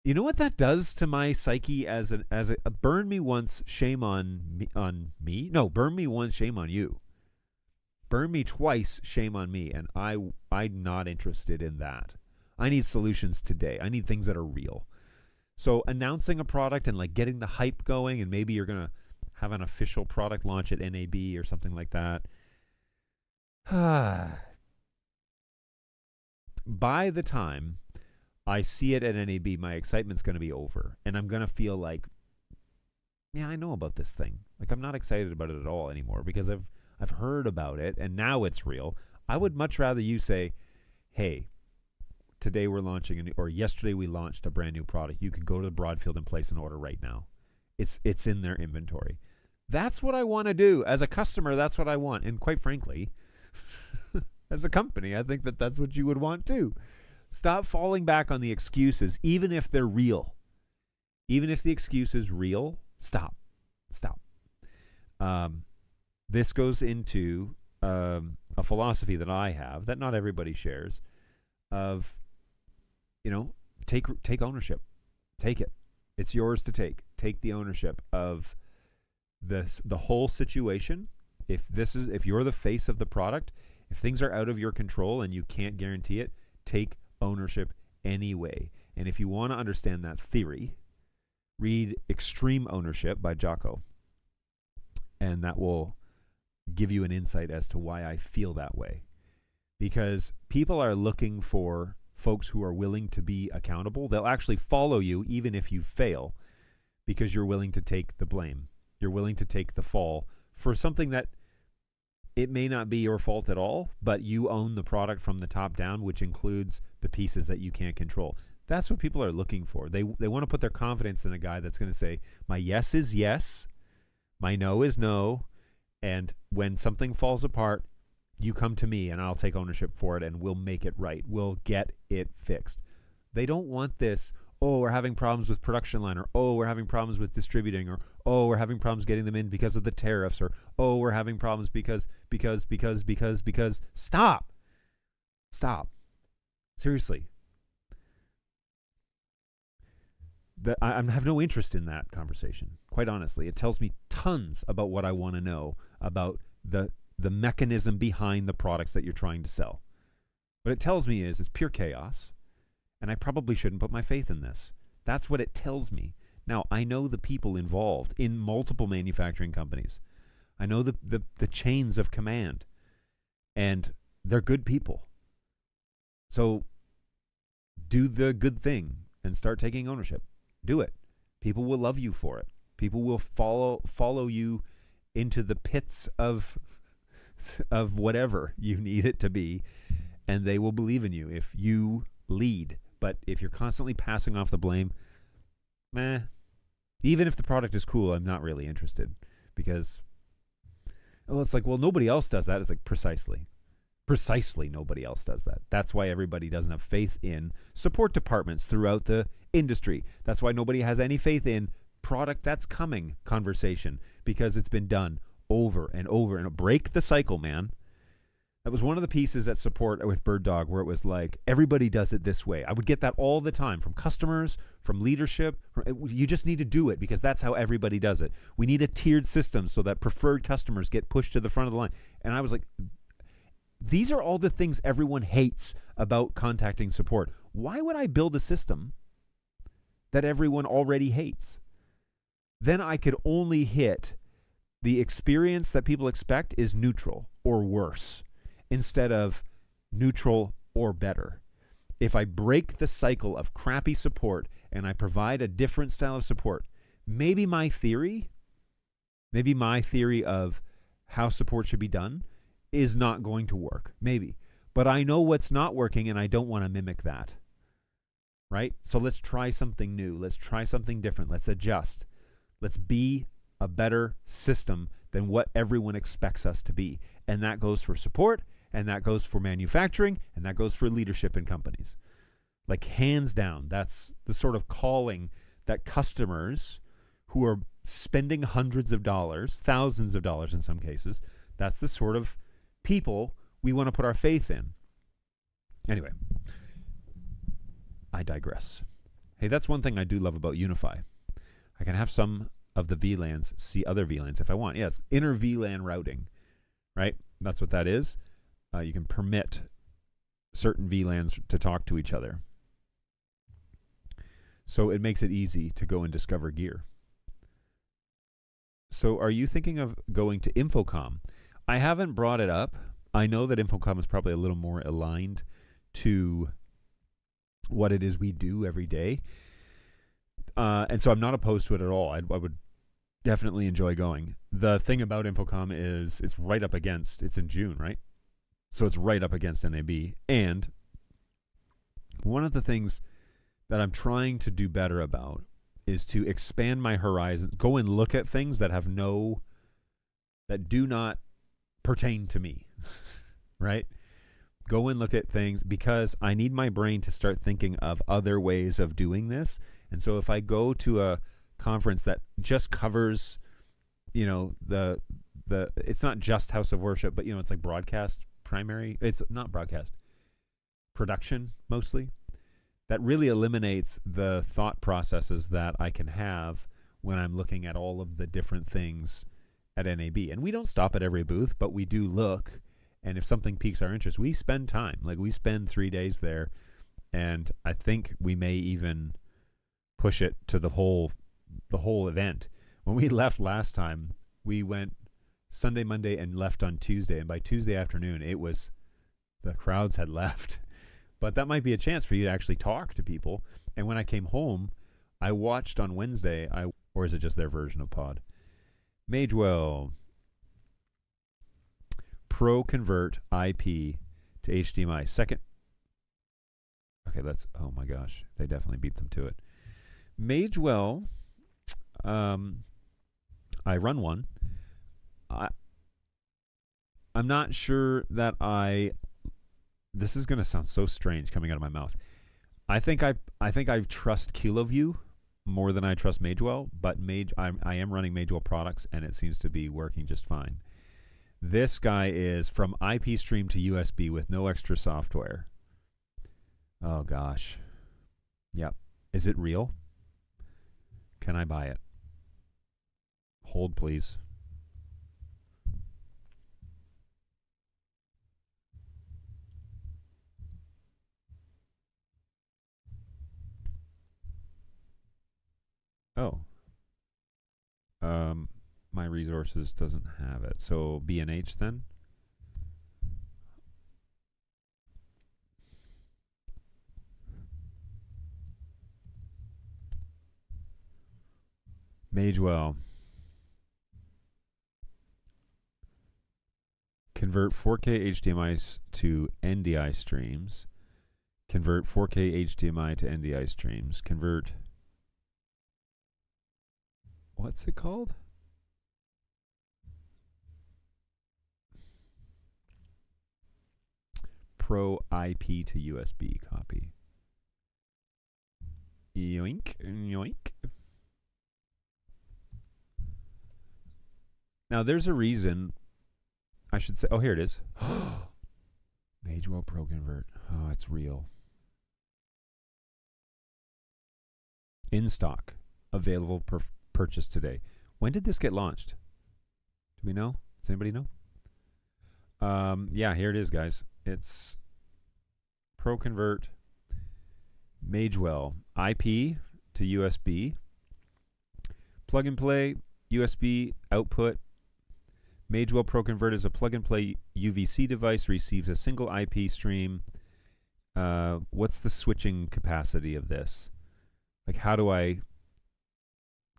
You know what that does to my psyche as a burn me once, shame on me? No, burn me once, shame on you. Burn me twice, shame on me. And I'm not interested in that. I need solutions today. I need things that are real. So announcing a product and like getting the hype going, and maybe you're going to have an official product launch at NAB or something like that. By the time I see it at NAB, my excitement's going to be over. And I'm going to feel like, yeah, I know about this thing. Like, I'm not excited about it at all anymore because I've heard about it and now it's real. I would much rather you say, hey, today we're launching, or yesterday we launched a brand new product. You can go to Broadfield and place an order right now. It's in their inventory. That's what I want to do. As a customer, that's what I want. And quite frankly, as a company, I think that that's what you would want too. Stop falling back on the excuses, even if they're real. Even if the excuse is real, stop. This goes into a philosophy that I have that not everybody shares of, take ownership. Take it. It's yours to take. Take the ownership of the whole situation. If you're the face of the product, if things are out of your control and you can't guarantee it, take ownership anyway. And if you want to understand that theory, read Extreme Ownership by Jocko. And that will give you an insight as to why I feel that way. Because people are looking for folks who are willing to be accountable. They'll actually follow you even if you fail because you're willing to take the blame. You're willing to take the fall for something that it may not be your fault at all, but you own the product from the top down, which includes the pieces that you can't control. That's what people are looking for. They want to put their confidence in a guy that's going to say, my yes is yes, my no is no, and when something falls apart, you come to me and I'll take ownership for it and we'll make it right. We'll get it fixed. They don't want this, oh, we're having problems with production line, or oh, we're having problems with distributing, or oh, we're having problems getting them in because of the tariffs, or oh, we're having problems because. Stop. Seriously. I have no interest in that conversation, quite honestly. It tells me tons about what I want to know about the the mechanism behind the products that you're trying to sell. What it tells me is it's pure chaos, and I probably shouldn't put my faith in this. That's what it tells me. Now, I know the people involved in multiple manufacturing companies. I know the chains of command, and they're good people. So do the good thing and start taking ownership. Do it. People will love you for it. People will follow you into the pits of whatever you need it to be, and they will believe in you if you lead. But if you're constantly passing off the blame, even if the product is cool, I'm not really interested, because it's like, well, nobody else does that. It's like, precisely nobody else does that. That's why everybody doesn't have faith in support departments throughout the industry. That's why nobody has any faith in product that's coming conversation, because it's been done over and over. And break the cycle, man. That was one of the pieces at support with Bird Dog, where it was like, everybody does it this way. I would get that all the time from customers, from leadership. You just need to do it because that's how everybody does it. We need a tiered system so that preferred customers get pushed to the front of the line. And I was like, these are all the things everyone hates about contacting support. Why would I build a system that everyone already hates? Then I could only hit the experience that people expect is neutral or worse, instead of neutral or better. If I break the cycle of crappy support and I provide a different style of support, maybe my theory of how support should be done is not going to work. Maybe. But I know what's not working, and I don't want to mimic that. Right? So let's try something new. Let's try something different. Let's adjust. Let's be a better system than what everyone expects us to be. And that goes for support, and that goes for manufacturing, and that goes for leadership in companies. Like, hands down, that's the sort of calling that customers who are spending hundreds of dollars, thousands of dollars in some cases, that's the sort of people we want to put our faith in. Anyway, I digress. Hey, that's one thing I do love about Unify. I can have some of the VLANs see other VLANs if I want. Yeah, it's inter VLAN routing, right? That's what that is. You can permit certain VLANs to talk to each other. So it makes it easy to go and discover gear. So are you thinking of going to Infocom? I haven't brought it up. I know that Infocom is probably a little more aligned to what it is we do every day. And so I'm not opposed to it at all. I would definitely enjoy going. The thing about Infocom is it's right up against, it's in June, right? So it's right up against NAB. And one of the things that I'm trying to do better about is to expand my horizons, go and look at things that that do not pertain to me, right? Go and look at things because I need my brain to start thinking of other ways of doing this. And so if I go to a conference that just covers, the it's not just House of Worship, but it's like broadcast primary. It's not broadcast, production mostly. That really eliminates the thought processes that I can have when I'm looking at all of the different things at NAB. And we don't stop at every booth, but we do look. And if something piques our interest, we spend time. Like, we spend 3 days there. And I think we may even push it to the whole event. When we left last time, we went Sunday, Monday, and left on Tuesday. And by Tuesday afternoon, the crowds had left. But that might be a chance for you to actually talk to people. And when I came home, I watched on Wednesday, or is it just their version of Pod? Magewell Pro Convert IP to HDMI. Second. Okay, oh my gosh. They definitely beat them to it. Magewell, I run one. I'm not sure that this is going to sound so strange coming out of my mouth. I think I trust KiloView more than I trust Magewell, but I am running Magewell products, and it seems to be working just fine. This guy is from IP stream to USB with no extra software. Oh gosh. Yep. Is it real? Can I buy it? Hold, please. Oh, my resources doesn't have it. So B&H then. Magewell. Convert 4K HDMI to NDI streams. Convert 4K HDMI to NDI streams. Convert. What's it called? Pro IP to USB copy. Yoink, yoink. Now there's a reason. I should say. Oh, here it is. Magewell Pro Convert. Oh, it's real. In stock. Available per purchase today. When did this get launched? Do we know? Does anybody know? Yeah, here it is, guys. It's Pro Convert Magewell IP to USB. Plug and play USB output. Magewell Pro Convert is a plug and play UVC device, receives a single IP stream. What's the switching capacity of this? Like, how do I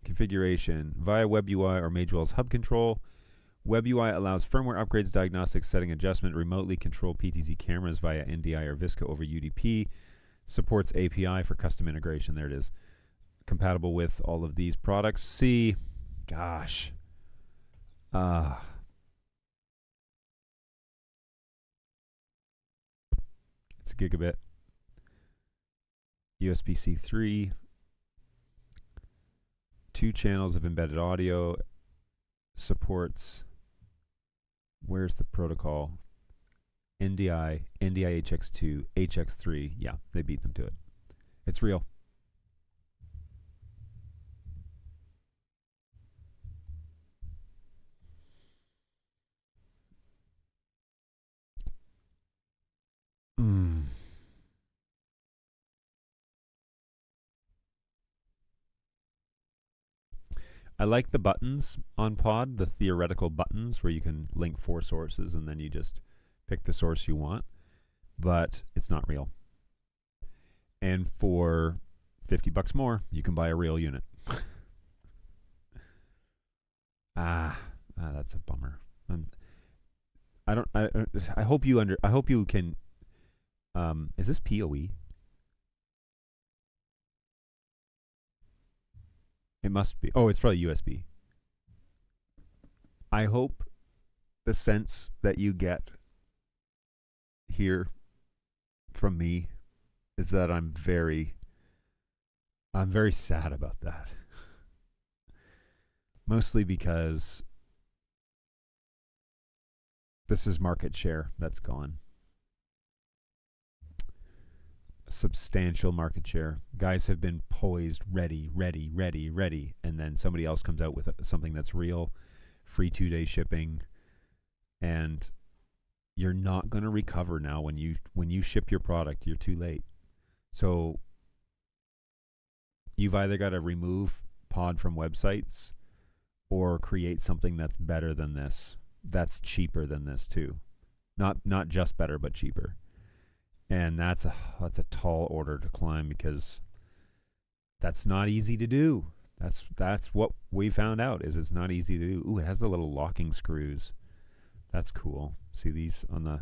configuration via WebUI or Magewell's hub control? WebUI allows firmware upgrades, diagnostics, setting adjustment, remotely control PTZ cameras via NDI or VISCA over UDP. Supports API for custom integration. There it is. Compatible with all of these products. C. Gosh. It's a gigabit. USB-C 3. 2 channels of embedded audio. Supports. Where's the protocol? NDI, NDI HX2, HX3. Yeah, they beat them to it. It's real. I like the buttons on Pod, the theoretical buttons where you can link 4 sources and then you just pick the source you want, but it's not real. And for $50 more, you can buy a real unit. That's a bummer. I hope you can. Is this PoE? It must be. Oh, it's probably USB. I hope the sense that you get here from me is that I'm very sad about that. Mostly because this is market share that's gone. Substantial market share. Guys have been poised, ready, and then somebody else comes out with something that's real, free 2-day shipping, and you're not going to recover now. When you ship your product, you're too late. So you've either got to remove Pod from websites or create something that's better than this, that's cheaper than this too. Not just better, but cheaper. And that's a tall order to climb, because that's not easy to do. That's what we found out, is it's not easy to do. Ooh, it has the little locking screws. That's cool. See these on the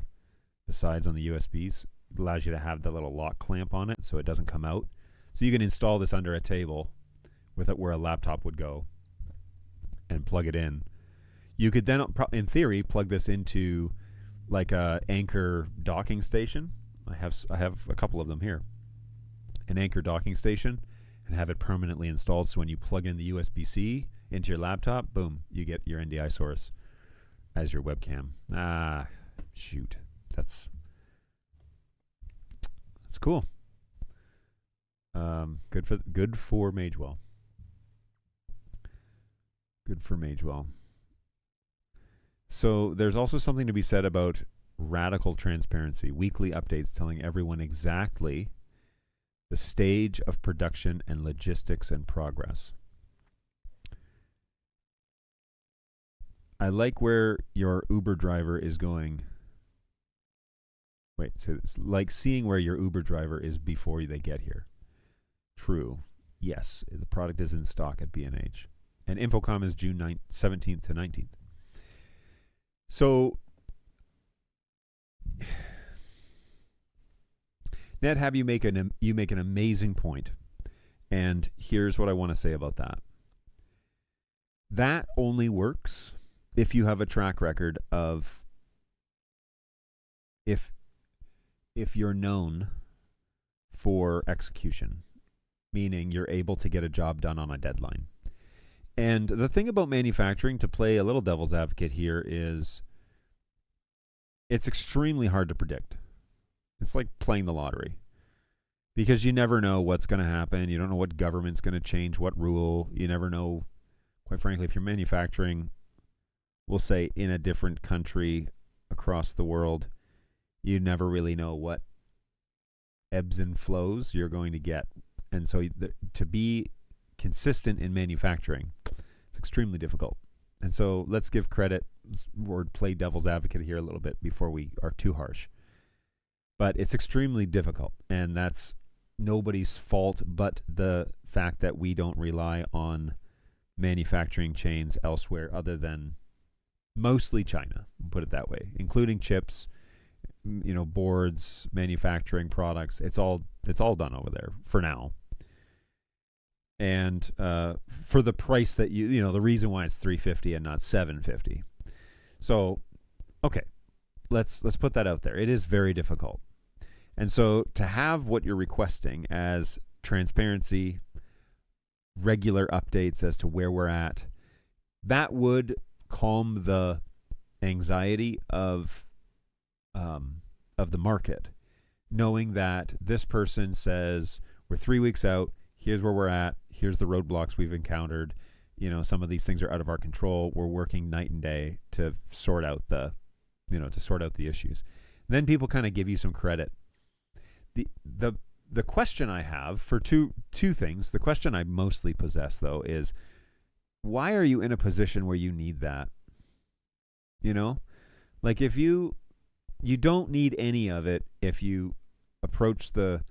sides on the USBs? It allows you to have the little lock clamp on it so it doesn't come out. So you can install this under a table with it where a laptop would go and plug it in. You could then, in theory, plug this into like a Anker docking station. I have a couple of them here. An Anker docking station, and have it permanently installed, so when you plug in the USB-C into your laptop, boom, you get your NDI source as your webcam. Shoot. That's cool. Good for Magewell. Good for Magewell. So there's also something to be said about radical transparency, weekly updates telling everyone exactly the stage of production and logistics and progress. I like where your Uber driver is going. Wait, so it's like seeing where your Uber driver is before they get here. True. Yes, the product is in stock at B&H. And Infocom is June 17th to 19th. So, NetHab, you make an amazing point. And here's what I want to say about that. That only works if you have a track record of if you're known for execution, meaning you're able to get a job done on a deadline. And the thing about manufacturing, to play a little devil's advocate here, is it's extremely hard to predict. It's like playing the lottery because you never know what's going to happen. You don't know what government's going to change, what rule. You never know, quite frankly, if you're manufacturing, we'll say in a different country across the world, you never really know what ebbs and flows you're going to get. And so to be consistent in manufacturing, it's extremely difficult. And so let's give credit, or play devil's advocate here a little bit before we are too harsh. But it's extremely difficult, and that's nobody's fault but the fact that we don't rely on manufacturing chains elsewhere other than mostly China, put it that way, including chips, boards, manufacturing products. It's all done over there for now. And for the price that the reason why it's $350 and not $750. So, okay, let's put that out there. It is very difficult. And so to have what you're requesting as transparency, regular updates as to where we're at, that would calm the anxiety of the market, knowing that this person says we're 3 weeks out, here's where we're at, here's the roadblocks we've encountered, some of these things are out of our control, we're working night and day to sort out the issues. Then people kind of give you some credit. The question I have for two things, the question I mostly possess though is, why are you in a position where you need that? Like if you don't need any of it if you approach the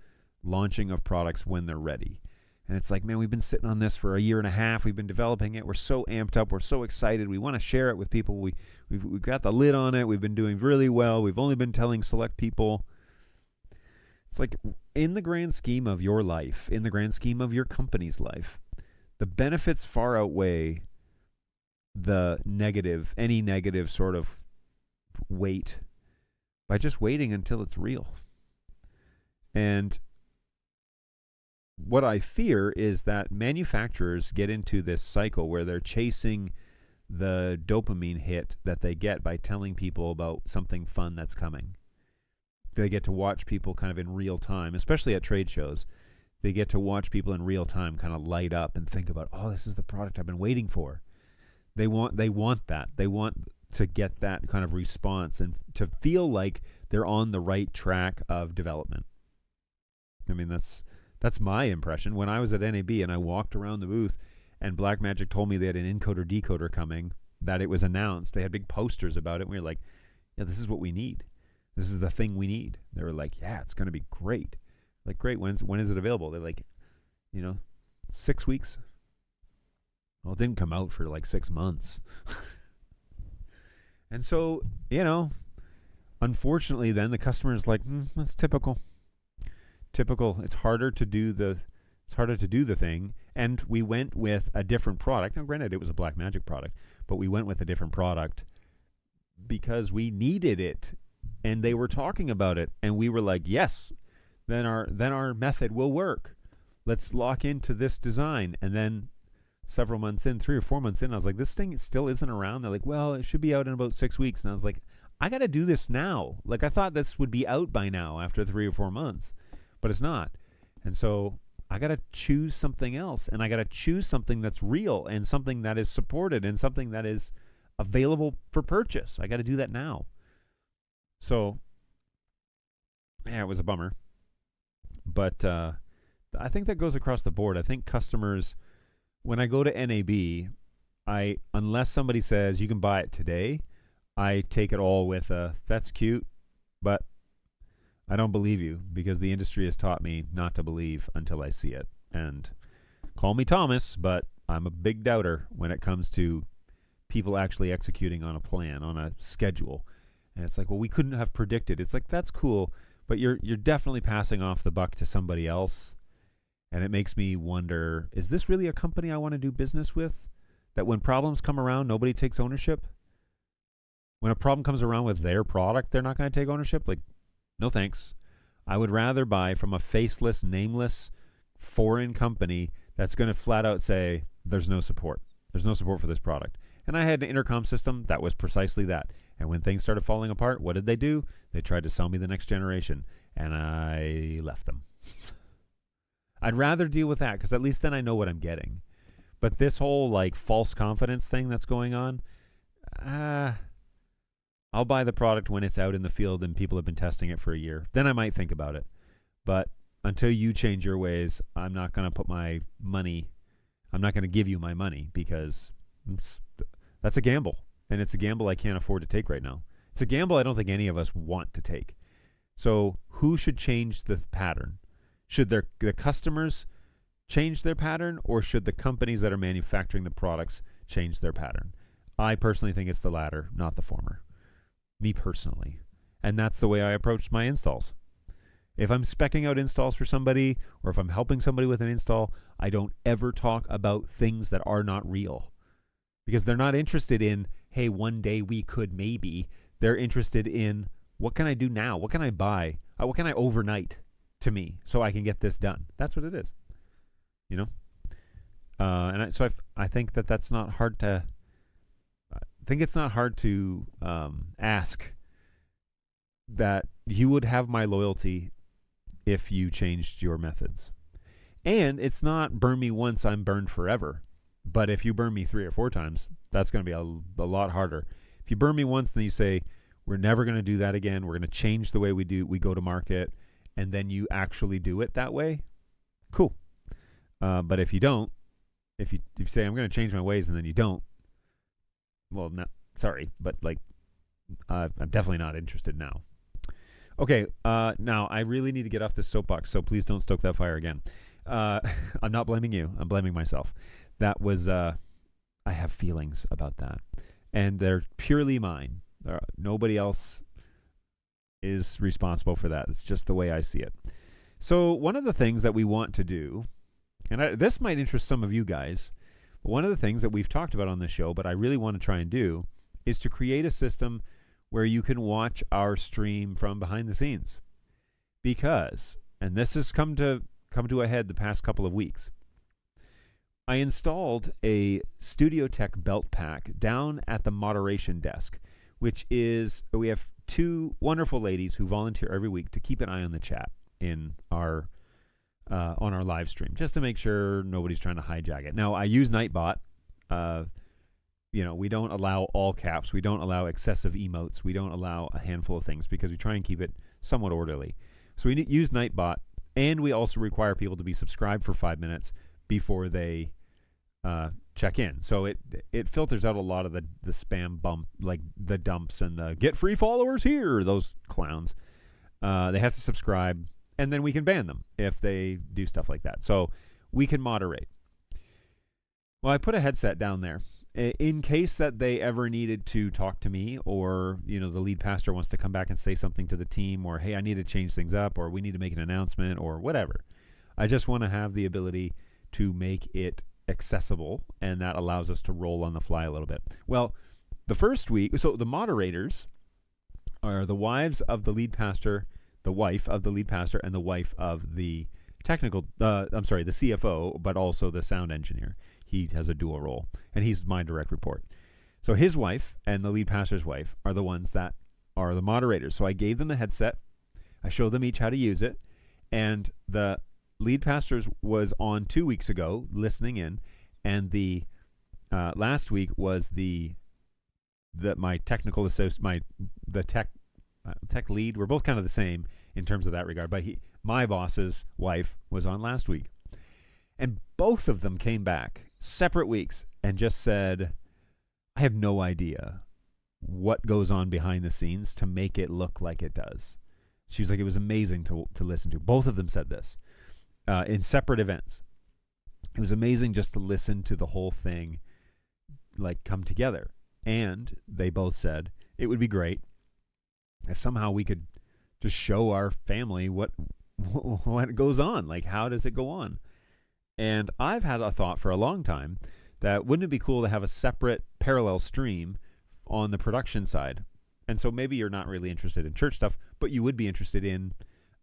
launching of products when they're ready. And it's like, man, we've been sitting on this for a year and a half. We've been developing it. We're so amped up. We're so excited. We want to share it with people. We've got the lid on it. We've been doing really well. We've only been telling select people. It's like, in the grand scheme of your life, in the grand scheme of your company's life, the benefits far outweigh any negative sort of weight by just waiting until it's real. And what I fear is that manufacturers get into this cycle where they're chasing the dopamine hit that they get by telling people about something fun that's coming. They get to watch people kind of in real time, especially at trade shows. They get to watch people in real time kind of light up and think about, oh, this is the product I've been waiting for. They want that. They want to get that kind of response and to feel like they're on the right track of development. I mean, that's my impression. When I was at NAB and I walked around the booth and Blackmagic told me they had an encoder decoder coming, that it was announced, they had big posters about it, and we were like, yeah, this is what we need. This is the thing we need. They were like, yeah, it's going to be great. Like, great, when is it available? They're like, 6 weeks. Well, it didn't come out for like 6 months. And so, unfortunately then the customer is like, that's typical. It's harder to do the thing. And we went with a different product. Now, granted, it was a Blackmagic product, but we went with a different product because we needed it. And they were talking about it, and we were like, yes, then our method will work. Let's lock into this design. And then several months in, 3 or 4 months in, I was like, this thing still isn't around. They're like, well, it should be out in about 6 weeks. And I was like, I got to do this now. Like, I thought this would be out by now after 3 or 4 months, but it's not. And so I got to choose something else, and I got to choose something that's real and something that is supported and something that is available for purchase. I got to do that now. So, yeah, it was a bummer. But I think that goes across the board. I think customers, when I go to NAB, unless somebody says you can buy it today, I take it all with that's cute, but I don't believe you, because the industry has taught me not to believe until I see it. And call me Thomas, but I'm a big doubter when it comes to people actually executing on a plan, on a schedule. And it's like, well, we couldn't have predicted. It's like, that's cool, but you're definitely passing off the buck to somebody else. And it makes me wonder, is this really a company I want to do business with? That when problems come around, nobody takes ownership? When a problem comes around with their product, they're not going to take ownership? Like, no thanks. I would rather buy from a faceless, nameless, foreign company that's going to flat out say, there's no support. There's no support for this product. And I had an intercom system that was precisely that. And when things started falling apart, what did they do? They tried to sell me the next generation. And I left them. I'd rather deal with that, because at least then I know what I'm getting. But this whole like false confidence thing that's going on, I'll buy the product when it's out in the field and people have been testing it for a year. Then I might think about it. But until you change your ways, I'm not going to put my money, I'm not going to give you my money, because that's a gamble. And it's a gamble I can't afford to take right now. It's a gamble I don't think any of us want to take. So who should change the pattern? Should the customers change their pattern, or should the companies that are manufacturing the products change their pattern? I personally think it's the latter, not the former. Me personally. And that's the way I approach my installs. If I'm speccing out installs for somebody, or if I'm helping somebody with an install, I don't ever talk about things that are not real. Because they're not interested in, hey, one day we could maybe. They're interested in, what can I do now? What can I buy? What can I overnight to me so I can get this done? That's what it is. You know? I think that's not hard to... I think it's not hard to ask that you would have my loyalty if you changed your methods. And it's not burn me once, I'm burned forever. But if you burn me 3 or 4 times, that's going to be a lot harder. If you burn me once, then you say, we're never going to do that again. We're going to change the way we go to market. And then you actually do it that way. Cool. But if you don't, if you say, I'm going to change my ways, and then you don't, well, no, sorry, but like, I'm definitely not interested now. Okay, now I really need to get off this soapbox, so please don't stoke that fire again. I'm not blaming you. I'm blaming myself. That was, I have feelings about that. And they're purely mine. Nobody else is responsible for that. It's just the way I see it. So one of the things that we want to do, and this might interest some of you guys, but one of the things that we've talked about on this show, but I really want to try and do, is to create a system where you can watch our stream from behind the scenes. Because, and this has come to a head the past couple of weeks, I installed a Studio Tech belt pack down at the moderation desk, which is, we have 2 wonderful ladies who volunteer every week to keep an eye on the chat in our on our live stream, just to make sure nobody's trying to hijack it. Now, I use Nightbot. We don't allow all caps. We don't allow excessive emotes. We don't allow a handful of things, because we try and keep it somewhat orderly. So we use Nightbot, and we also require people to be subscribed for 5 minutes before they check in. So it filters out a lot of the spam bump, like the dumps and the get free followers here, those clowns. They have to subscribe, and then we can ban them if they do stuff like that. So we can moderate. Well, I put a headset down there in case that they ever needed to talk to me, or, the lead pastor wants to come back and say something to the team, or, hey, I need to change things up, or we need to make an announcement, or whatever. I just want to have the ability to make it accessible, and that allows us to roll on the fly a little bit. Well, the first week, so the moderators are the wives of the lead pastor, the wife of the lead pastor, and the wife of the the CFO, but also the sound engineer. He has a dual role, and he's my direct report. So his wife and the lead pastor's wife are the ones that are the moderators. So I gave them the headset. I showed them each how to use it, and the lead pastor's was on 2 weeks ago listening in, and the last week was my technical associate, the tech lead. We're both kind of the same in terms of that regard, but my boss's wife was on last week, and both of them came back separate weeks and just said, I have no idea what goes on behind the scenes to make it look like it does. She was like, it was amazing to listen to. Both of them said this in separate events. It was amazing just to listen to the whole thing like come together. And they both said it would be great if somehow we could just show our family what goes on. Like, how does it go on? And I've had a thought for a long time that wouldn't it be cool to have a separate parallel stream on the production side? And so maybe you're not really interested in church stuff, but you would be interested in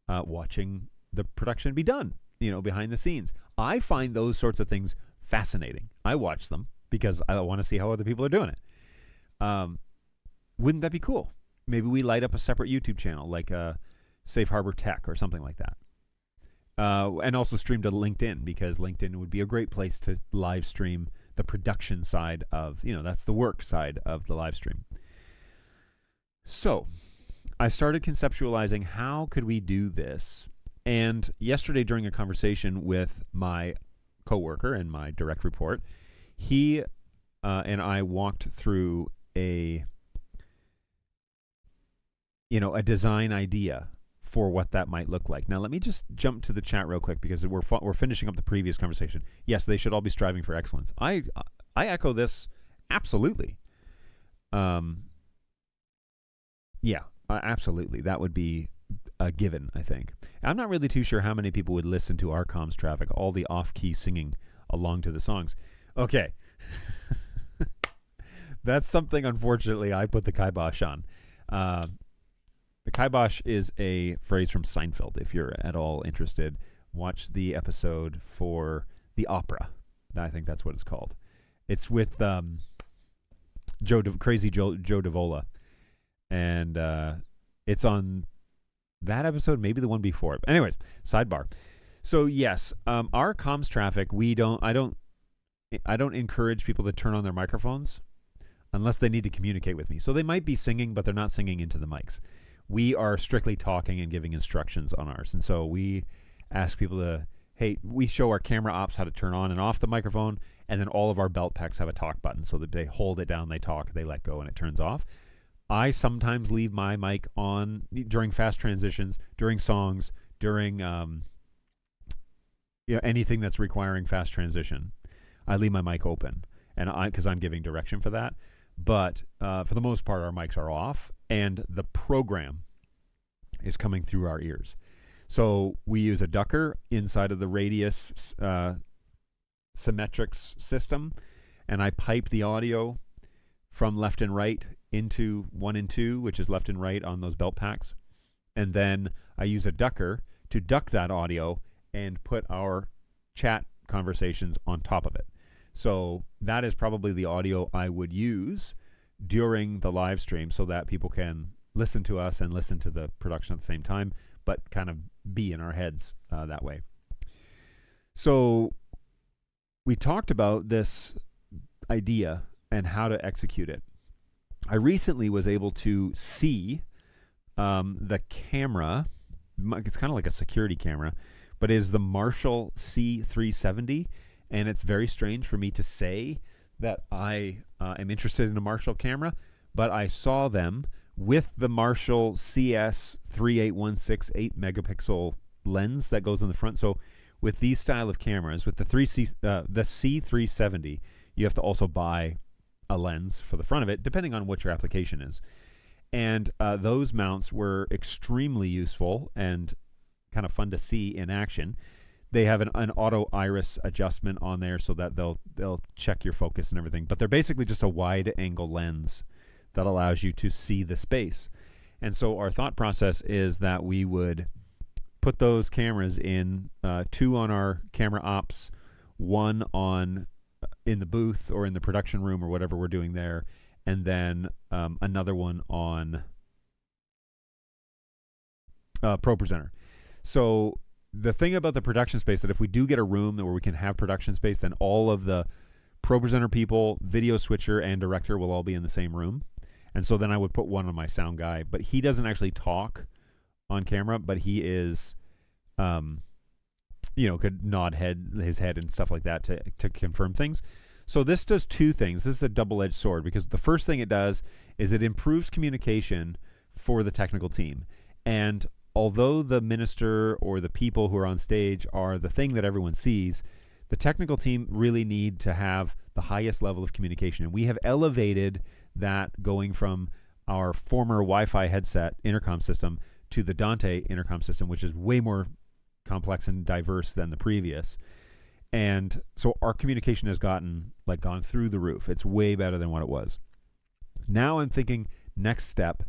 watching the production be done, behind the scenes. I find those sorts of things fascinating. I watch them because I want to see how other people are doing it. Wouldn't that be cool? Maybe we light up a separate YouTube channel like Safe Harbor Tech or something like that. And also stream to LinkedIn, because LinkedIn would be a great place to live stream the production side of, that's the work side of the live stream. So I started conceptualizing how could we do this. And yesterday during a conversation with my coworker and my direct report, he and I walked through a design idea for what that might look like. Now, let me just jump to the chat real quick because we're finishing up the previous conversation. Yes, they should all be striving for excellence. I echo this absolutely. Yeah, absolutely. That would be a given, I think. I'm not really too sure how many people would listen to our comms traffic, all the off-key singing along to the songs. Okay. That's something, unfortunately, I put the kibosh on. The kibosh is a phrase from Seinfeld. If you're at all interested, watch the episode for the opera. I think that's what it's called. It's with crazy Joe Davola. And it's on that episode, maybe the one before. Anyways, sidebar. So yes, our comms traffic, I don't encourage people to turn on their microphones unless they need to communicate with me. So they might be singing, but they're not singing into the mics. We are strictly talking and giving instructions on ours. And so we ask people to, hey, we show our camera ops how to turn on and off the microphone, and then all of our belt packs have a talk button so that they hold it down, they talk, they let go, and it turns off. I sometimes leave my mic on during fast transitions, during songs, during anything that's requiring fast transition. I leave my mic open, and because I'm giving direction for that. But for the most part, our mics are off, and the program is coming through our ears. So we use a ducker inside of the Radius Symmetrics system, and I pipe the audio from left and right into 1 and 2, which is left and right on those belt packs. And then I use a ducker to duck that audio and put our chat conversations on top of it. So that is probably the audio I would use during the live stream so that people can listen to us and listen to the production at the same time, but kind of be in our heads that way. So we talked about this idea and how to execute it. I recently was able to see the camera. It's kind of like a security camera, but it is the Marshall C370. And it's very strange for me to say that I am interested in a Marshall camera, but I saw them with the Marshall CS38168 megapixel lens that goes in the front. So with these style of cameras, with the C370, you have to also buy a lens for the front of it, depending on what your application is. And those mounts were extremely useful and kind of fun to see in action. They have an auto iris adjustment on there so that they'll check your focus and everything. But they're basically just a wide angle lens that allows you to see the space. And so our thought process is that we would put those cameras in, 2 on our camera ops, 1 on in the booth or in the production room or whatever we're doing there, and then another one on ProPresenter. So the thing about the production space, that if we do get a room where we can have production space, then all of the ProPresenter people, video switcher, and director will all be in the same room. And so then I would put one on my sound guy, but he doesn't actually talk on camera, but he is, could nod his head and stuff like that to confirm things. So this does two things. This is a double-edged sword because the first thing it does is it improves communication for the technical team. And although the minister or the people who are on stage are the thing that everyone sees, the technical team really need to have the highest level of communication. And we have elevated that going from our former Wi-Fi headset intercom system to the Dante intercom system, which is way more complex and diverse than the previous. And so our communication has gone through the roof. It's way better than what it was. Now I'm thinking next step,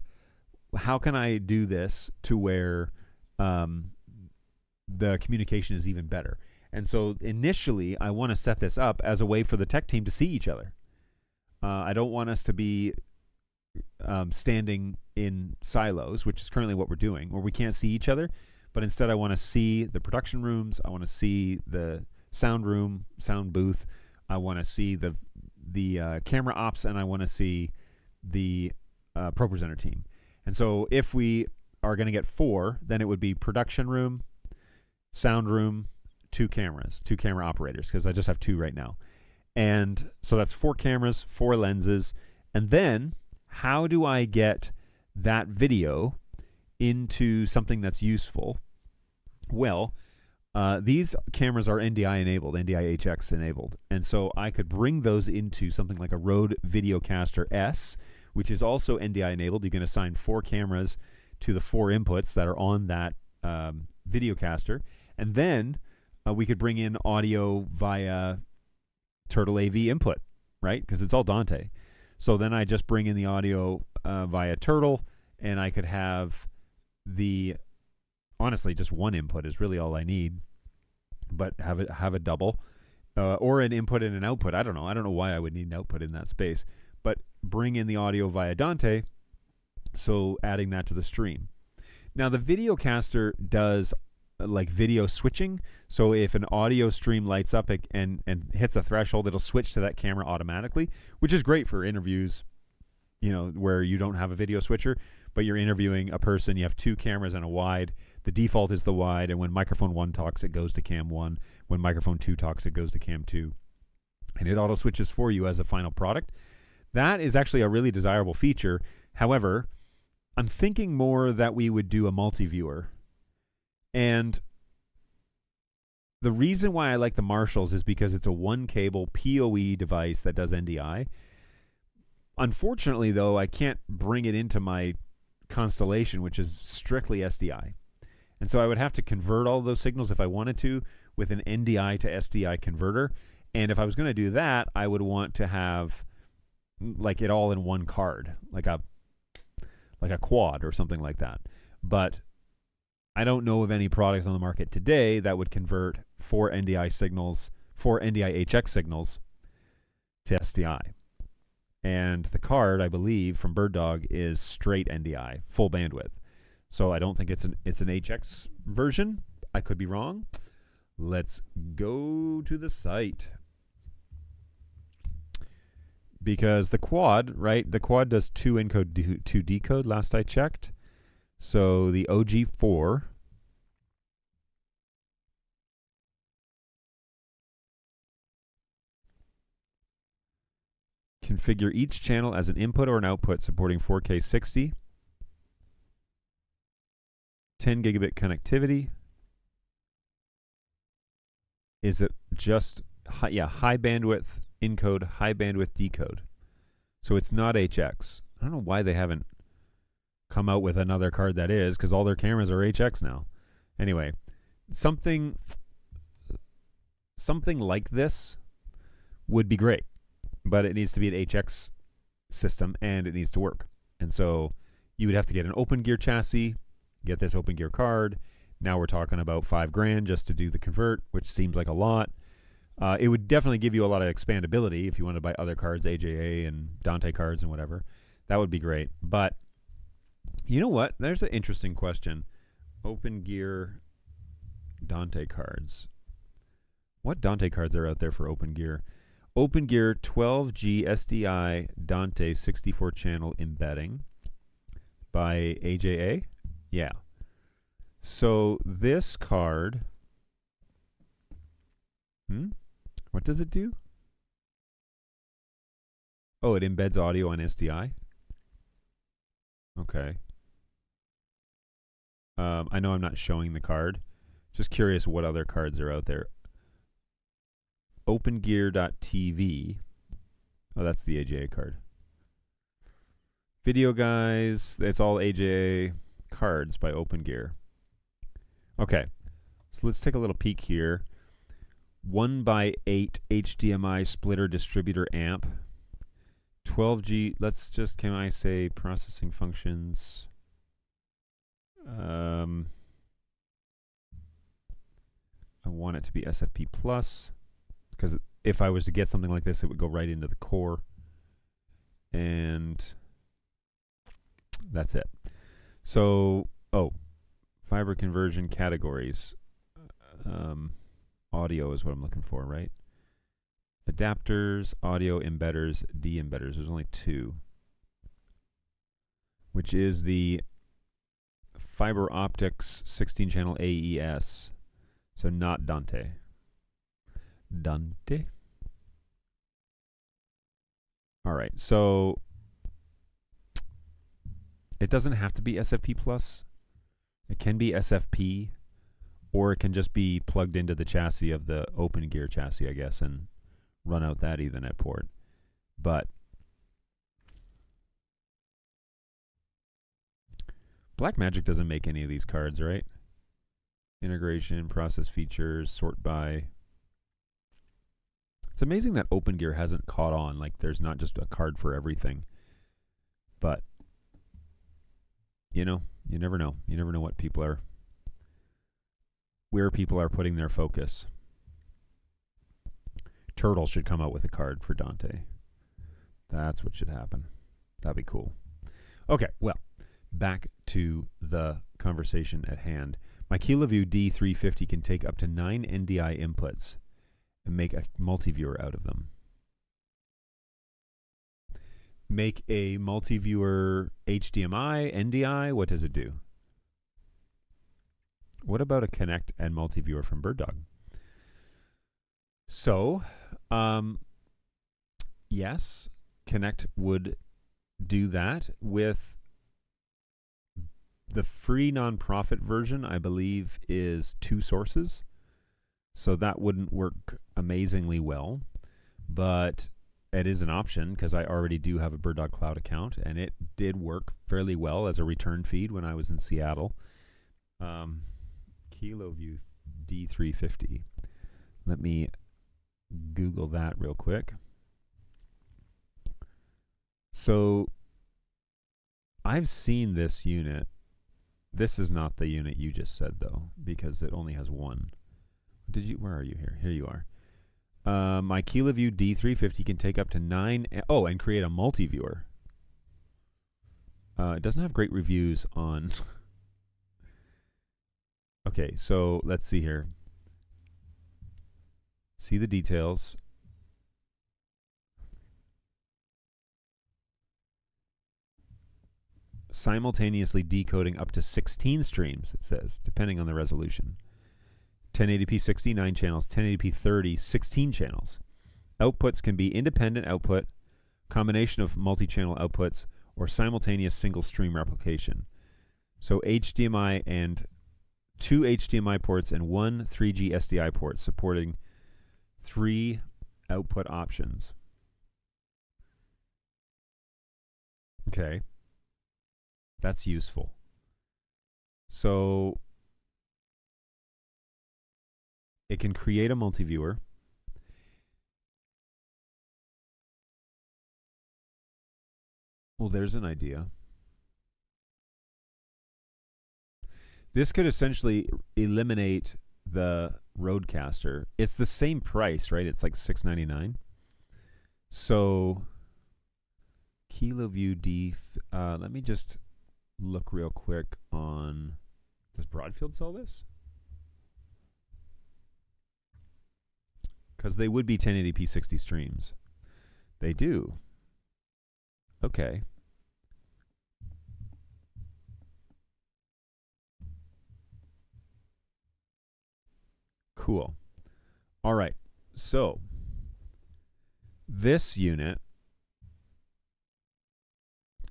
how can I do this to where the communication is even better? And so initially I want to set this up as a way for the tech team to see each other. I don't want us to be standing in silos, which is currently what we're doing, where we can't see each other. But instead I want to see the production rooms. I want to see the sound room, sound booth. I want to see the camera ops, and I want to see the ProPresenter team. And so if we are going to get 4, then it would be production room, sound room, 2 cameras, 2 camera operators, because I just have 2 right now. And so that's 4 cameras, 4 lenses. And then how do I get that video into something that's useful? Well, these cameras are NDI enabled, NDI HX enabled. And so I could bring those into something like a Rode Videocaster S, which is also NDI enabled. You can assign 4 cameras to the 4 inputs that are on that Videocaster. And then we could bring in audio via Turtle AV input, right? Because it's all Dante. So then I just bring in the audio via Turtle, and I could have honestly, just one input is really all I need, but have a double or an input and an output. I don't know why I would need an output in that space, but bring in the audio via Dante, so adding that to the stream. Now the Videocaster does like video switching, so if an audio stream lights up and hits a threshold, it'll switch to that camera automatically, which is great for interviews, where you don't have a video switcher, but you're interviewing a person, you have 2 cameras and a wide. The default is the wide, and when microphone 1 talks, it goes to cam 1. When microphone 2 talks, it goes to cam 2. And it auto switches for you as a final product. That is actually a really desirable feature. However, I'm thinking more that we would do a multi-viewer. And the reason why I like the Marshalls is because it's a 1-cable PoE device that does NDI. Unfortunately, though, I can't bring it into my Constellation, which is strictly SDI. And so I would have to convert all those signals if I wanted to with an NDI to SDI converter. And if I was going to do that, I would want to have like it all in one card, like a quad or something like that. But I don't know of any products on the market today that would convert 4 NDI signals, 4 NDI HX signals to SDI. And the card, I believe, from BirdDog is straight NDI, full bandwidth. So I don't think it's an HX version. I could be wrong. Let's go to the site. Because the quad, right? The quad does 2 encode, 2 decode last I checked. So the OG4 configure each channel as an input or an output supporting 4K 60, 10 gigabit connectivity. Is it just high bandwidth encode, high bandwidth decode? So it's not HX. I don't know why they haven't come out with another card that is, because all their cameras are HX now. Anyway, something like this would be great, but it needs to be an HX system and it needs to work. And so you would have to get an Open Gear chassis, get this Open Gear card. Now we're talking about $5,000 just to do the convert, which seems like a lot. It would definitely give you a lot of expandability if you want to buy other cards, AJA and Dante cards and whatever. That would be great. But you know what? There's an interesting question. Open Gear Dante cards. What Dante cards are out there for Open Gear? Open Gear 12G SDI Dante 64 channel embedding by AJA. Yeah. So this card, what does it do? Oh, it embeds audio on SDI? Okay. I know I'm not showing the card. Just curious what other cards are out there. OpenGear.tv. Oh, that's the AJA card. Video Guys. It's all AJA cards by OpenGear. Okay. So let's take a little peek here. 1x8 HDMI splitter distributor amp. 12G. Let's just, can I say processing functions? I want it to be SFP plus, because if I was to get something like this, it would go right into the core. And that's it. So, fiber conversion categories. Audio is what I'm looking for, right? Adapters, audio embedders, de-embedders. There's only two, which is the fiber optics 16-channel AES. So not Dante. Dante? All right. So it doesn't have to be SFP plus. It can be SFP, or it can just be plugged into the chassis of the OpenGear chassis, I guess, and run out that Ethernet port. But Blackmagic doesn't make any of these cards, right? Integration, process features, sort by. It's amazing that OpenGear hasn't caught on. Like, there's not just a card for everything. But, you know, you never know. You never know what people are, where people are putting their focus. Turtle should come out with a card for Dante. That's what should happen. That'd be cool. Okay, well, back to the conversation at hand. My KeelaView D350 can take up to 9 NDI inputs and make a multi-viewer out of them. Make a multi-viewer HDMI, NDI, what does it do? What about a Connect and multi-viewer from BirdDog? So, yes, Connect would do that with the free nonprofit version, I believe, is 2 sources. So that wouldn't work amazingly well, but it is an option because I already do have a BirdDog Cloud account, and it did work fairly well as a return feed when I was in Seattle. KeelaView D350. Let me Google that real quick. So I've seen this unit. This is not the unit you just said, though, because it only has one. Where are you here? Here you are. My KeelaView D350 can take up to 9, and create a multi-viewer. It doesn't have great reviews on. Okay, so let's see here. See the details. Simultaneously decoding up to 16 streams, it says, depending on the resolution. 1080p 60, 9 channels. 1080p 30, 16 channels. Outputs can be independent output, combination of multi-channel outputs, or simultaneous single stream replication. So HDMI and 2 HDMI ports and 1 3G SDI port, supporting 3 output options. Okay. That's useful. So it can create a multi-viewer. Well, there's an idea. This could essentially eliminate the Rodecaster. It's the same price, right? It's like $6.99. So KeelaView D. Let me just look real quick on. Does Broadfield sell this? Because they would be 1080p 60 streams. They do. Okay. Cool. All right. So this unit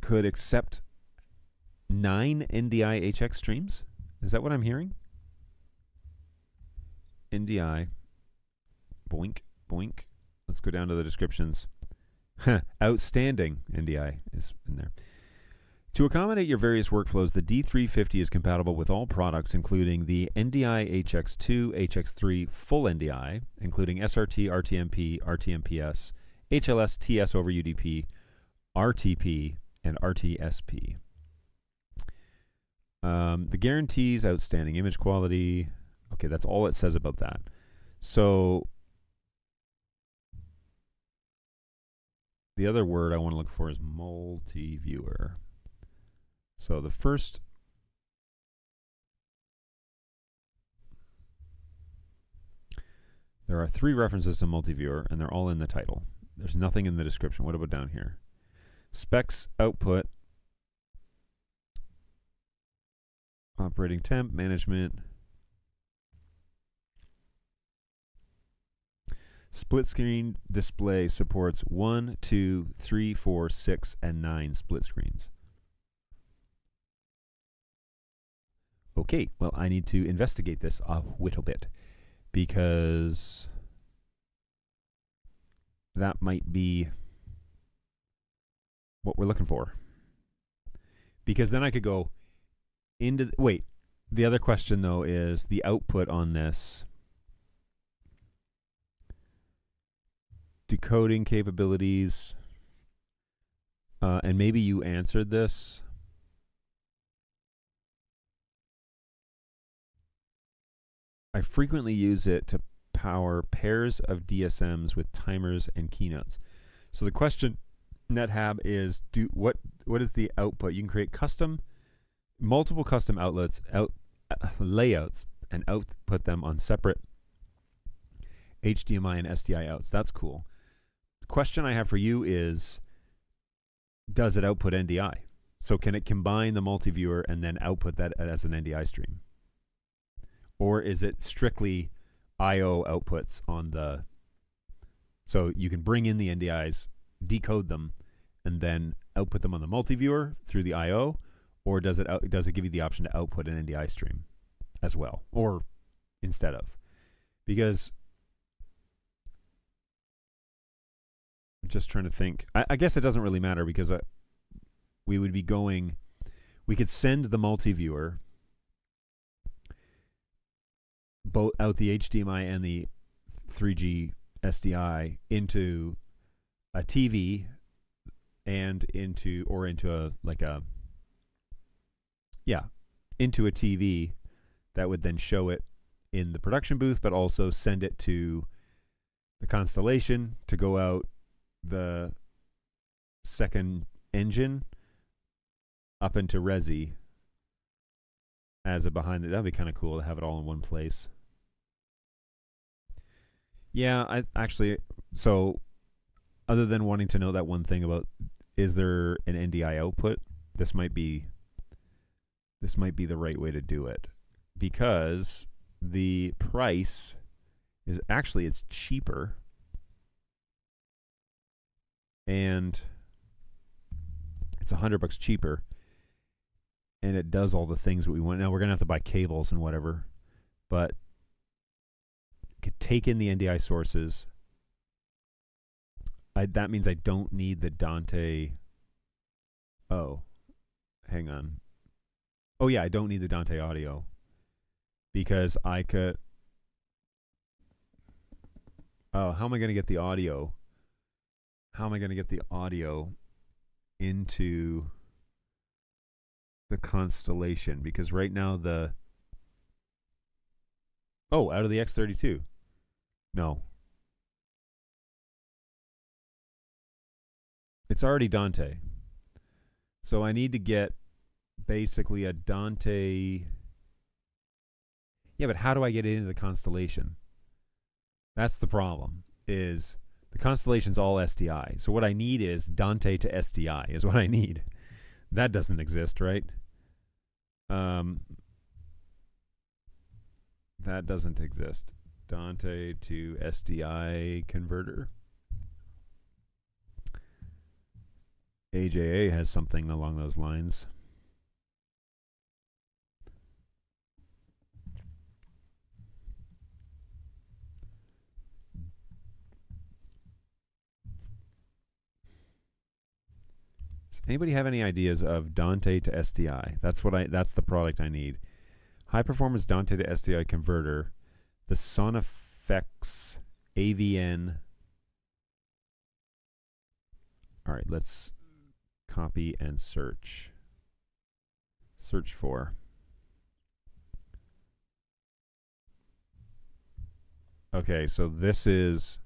could accept 9 NDI HX streams. Is that what I'm hearing? NDI. Boink, boink. Let's go down to the descriptions. Outstanding NDI is in there. To accommodate your various workflows, the D350 is compatible with all products, including the NDI HX2, HX3 full NDI, including SRT, RTMP, RTMPS, HLS, TS over UDP, RTP, and RTSP. The guarantees outstanding image quality. Okay, that's all it says about that. So the other word I want to look for is multi-viewer. So the first there are 3 references to multi-viewer, and they're all in the title. There's nothing in the description. What about down here? Specs, output, operating temp, management, split screen display supports 1, 2, 3, 4, 6, and 9 split screens. Okay, well, I need to investigate this a little bit because that might be what we're looking for. Because then I could go into wait, the other question though is the output on this. Decoding capabilities, and maybe you answered this. I frequently use it to power pairs of DSMs with timers and keynotes. So the question, NetHab, is what is the output? You can create multiple custom layouts and output them on separate HDMI and SDI outs. That's cool. The question I have for you is, does it output NDI? So can it combine the multi-viewer and then output that as an NDI stream? Or is it strictly I/O outputs on the... So you can bring in the NDIs, decode them, and then output them on the multi-viewer through the I/O? Or does it give you the option to output an NDI stream as well? Or instead of? Because... I'm just trying to think. I guess it doesn't really matter because we would be going... We could send the multi-viewer both out the HDMI and the 3G SDI into a TV and into a TV that would then show it in the production booth, but also send it to the Constellation to go out the second engine up into Resi as a behind that'd be kind of cool to have it all in one place. Yeah, I actually, so other than wanting to know that one thing about is there an NDI output, this might be the right way to do it, because the price is actually, it's cheaper, and it's $100 cheaper, and it does all the things that we want. Now we're gonna have to buy cables and whatever, but could take in the NDI sources. That means I don't need the Dante. Oh, hang on. Oh yeah, I don't need the Dante audio because I could. Oh, how am I going to get the audio? How am I going to get the audio into the Constellation? Because right now out of the X32. No. It's already Dante. So I need to get basically a Dante. Yeah, but how do I get it into the Constellation? That's the problem, is the Constellation's all SDI. So what I need is Dante to SDI is what I need. That doesn't exist, right? That doesn't exist. Dante to SDI converter. AJA has something along those lines. Does anybody have any ideas of Dante to SDI? That's the product I need. High performance Dante to SDI converter, the Sonifex AVN. All right, let's copy and search. Search for. Okay, so this is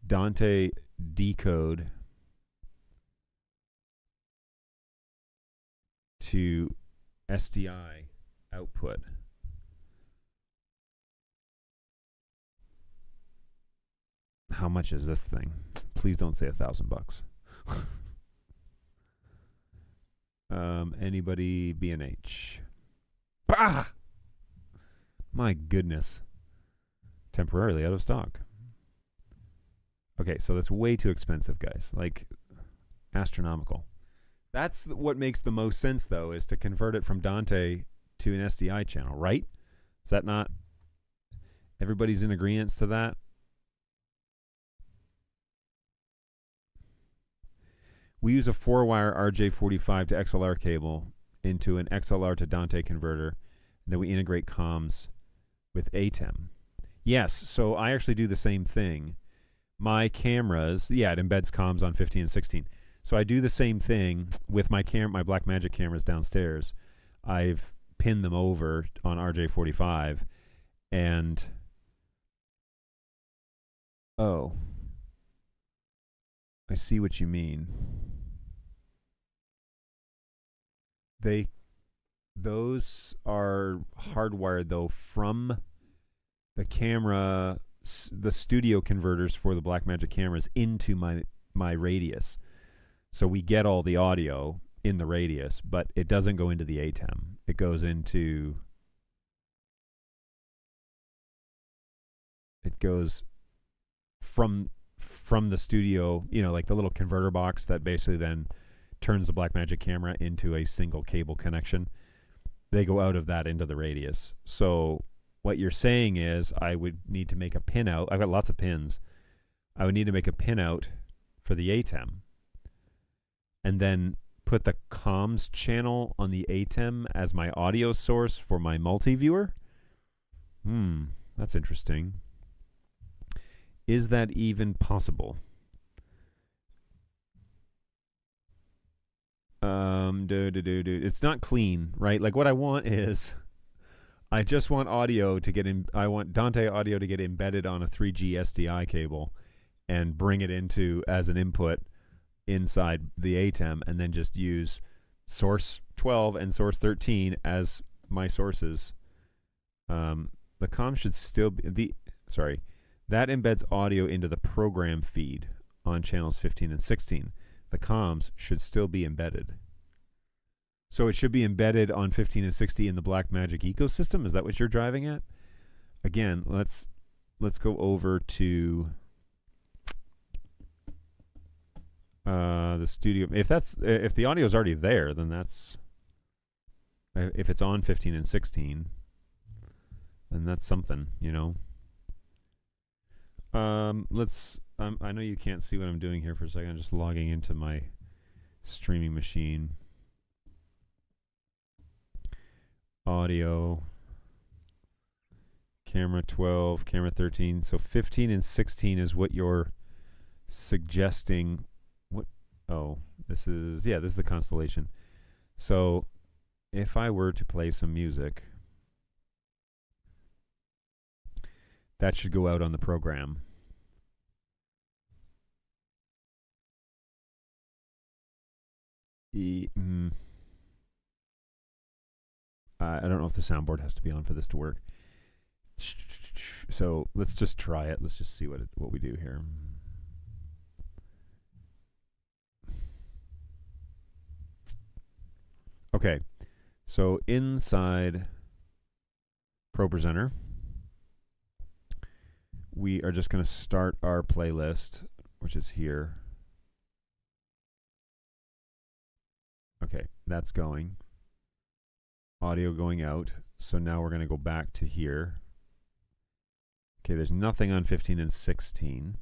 Dante decode to SDI output. How much is this thing? Please don't say $1,000. Anybody B&H? Bah! My goodness. Temporarily out of stock. Okay, so that's way too expensive, guys. Like, astronomical. That's what makes the most sense, though, is to convert it from Dante to an SDI channel, right? Is that not? Everybody's in agreement to that? We use a 4-wire RJ45 to XLR cable into an XLR to Dante converter, and then we integrate comms with ATEM. Yes, so I actually do the same thing. My cameras, yeah, it embeds comms on 15 and 16. So I do the same thing with my Blackmagic cameras downstairs. I've pinned them over on RJ45, and oh, I see what you mean. Those are hardwired though from the camera, the studio converters for the Blackmagic cameras into my Radius. So we get all the audio in the Radius, but it doesn't go into the ATEM. It goes into, it goes from the studio, you know, like the little converter box that basically then turns the Blackmagic camera into a single cable connection. They go out of that into the Radius. So what you're saying is I would need to make a pin out. I've got lots of pins. I would need to make a pin out for the ATEM and then put the comms channel on the ATEM as my audio source for my multi-viewer. That's interesting. Is that even possible? It's not clean, right? Like what I want is, I just want audio to get in. I want Dante audio to get embedded on a 3G SDI cable and bring it into as an input inside the ATEM, and then just use source 12 and source 13 as my sources. The comm should still be that embeds audio into the program feed on channels 15 and 16. The comms should still be embedded. So it should be embedded on 15 and 16 in the Blackmagic ecosystem. Is that what you're driving at? Again, let's go over to the studio. If the audio is already there, then that's, if it's on 15 and 16, then that's something, you know. I know you can't see what I'm doing here for a second. I'm just logging into my streaming machine. Audio, camera 12, camera 13. So 15 and 16 is what you're suggesting. What? Oh, this is the Constellation. So if I were to play some music, that should go out on the program. I don't know if the soundboard has to be on for this to work. So let's just try it. Let's just see what we do here. Okay, so inside ProPresenter, we are just going to start our playlist, which is here. Okay, that's going. Audio going out. So now we're going to go back to here. Okay, there's nothing on 15 and 16.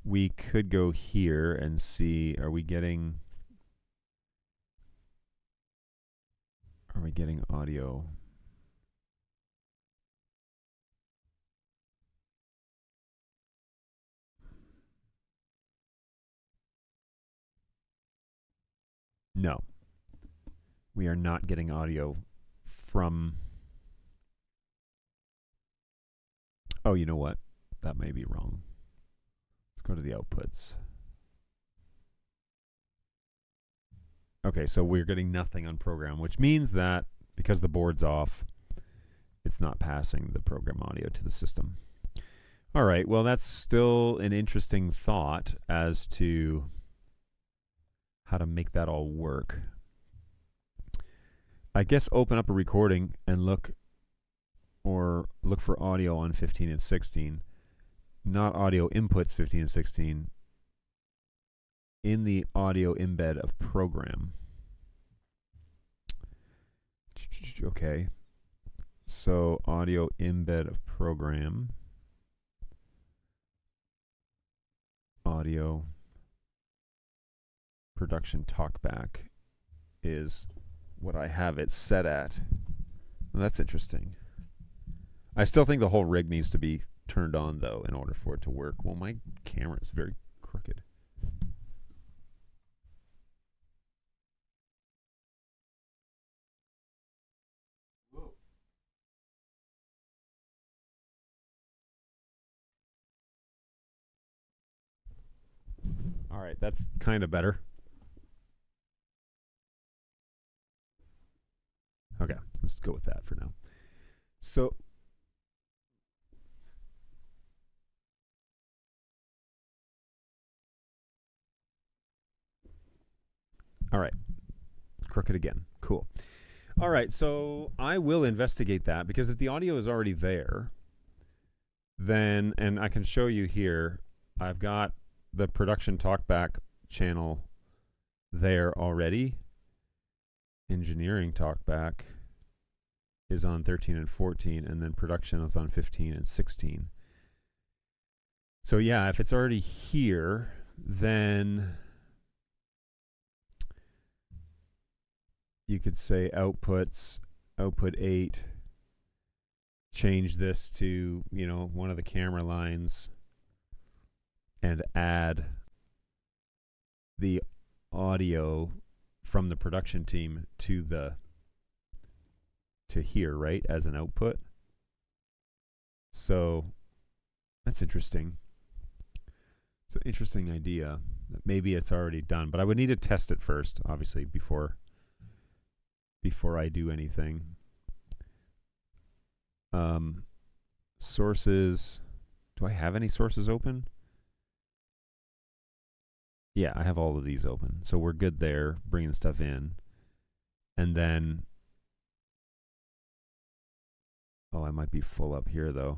We could go here and see, are we getting audio? No. We are not getting audio from... Oh, you know what? That may be wrong. Let's go to the outputs. Okay, so we're getting nothing on program, which means that because the board's off, it's not passing the program audio to the system. All right, well, that's still an interesting thought as to how to make that all work. I guess open up a recording and look for audio on 15 and 16, not audio inputs 15 and 16, in the audio embed of program. Okay, so audio embed of program, audio production talkback is what I have it set at. Well, that's interesting. I still think the whole rig needs to be turned on, though, in order for it to work. Well, my camera is very crooked. Whoa. All right, that's kind of better. Okay, let's go with that for now. So, all right, crooked again. Cool. All right, so I will investigate that, because if the audio is already there, then, and I can show you here, I've got the production talkback channel there already. Engineering talkback is on 13 and 14, and then production is on 15 and 16. So yeah, if it's already here, then you could say outputs, output 8, change this to, you know, one of the camera lines, and add the audio from the production team to here, right, as an output. So that's interesting. It's an interesting idea. Maybe it's already done, but I would need to test it first, obviously, before I do anything. Sources. Do I have any sources open? Yeah, I have all of these open. So we're good there, bringing stuff in. And then, oh, I might be full up here, though.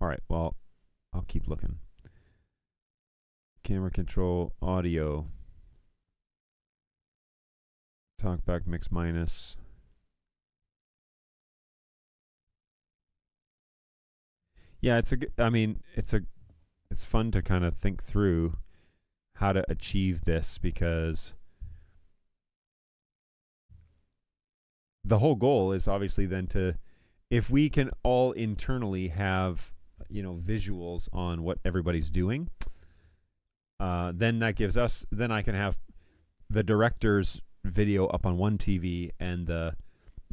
All right, well, I'll keep looking. Camera control, audio. Talkback mix minus. Yeah, it's fun to kind of think through how to achieve this, because the whole goal is obviously then to, if we can all internally have, you know, visuals on what everybody's doing, then that gives us, then I can have the director's video up on one TV and the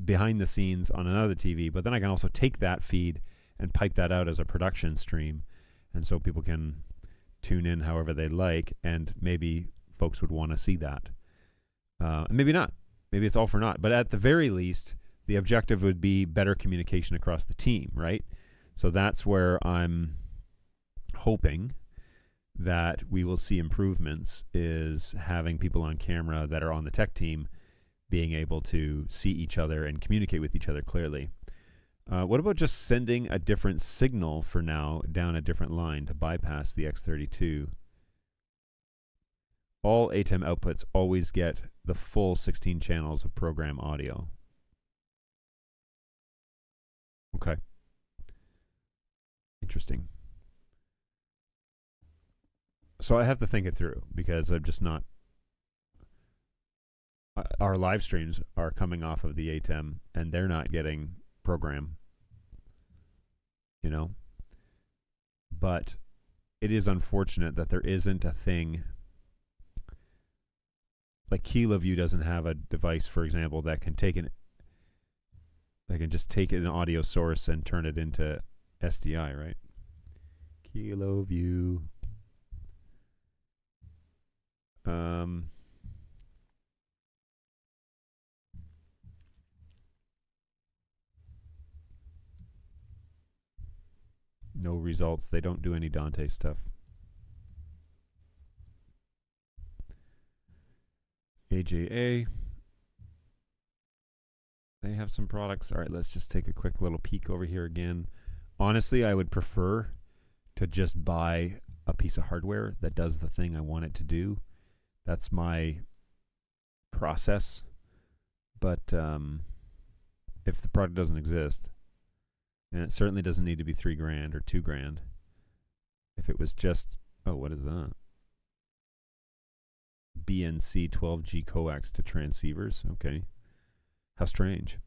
behind the scenes on another TV, but then I can also take that feed and pipe that out as a production stream, and so people can tune in however they like, and maybe folks would want to see that. Maybe not. Maybe it's all for naught. But at the very least, the objective would be better communication across the team, right? So that's where I'm hoping that we will see improvements is having people on camera that are on the tech team being able to see each other and communicate with each other clearly. What about just sending a different signal for now down a different line to bypass the X32? All ATEM outputs always get the full 16 channels of program audio. Okay. Interesting. So I have to think it through because I'm just not. Our live streams are coming off of the ATEM and they're not getting program, you know. But it is unfortunate that there isn't a thing like KiloView doesn't have a device, for example, that can take they can just take an audio source and turn it into SDI, right? KiloView. No results. They don't do any Dante stuff. AJA. They have some products. All right, let's just take a quick little peek over here again. Honestly, I would prefer to just buy a piece of hardware that does the thing I want it to do. That's my process. But if the product doesn't exist, and it certainly doesn't need to be $3,000 or $2,000. If it was just, oh, what is that? BNC 12G coax to transceivers. Okay. How strange.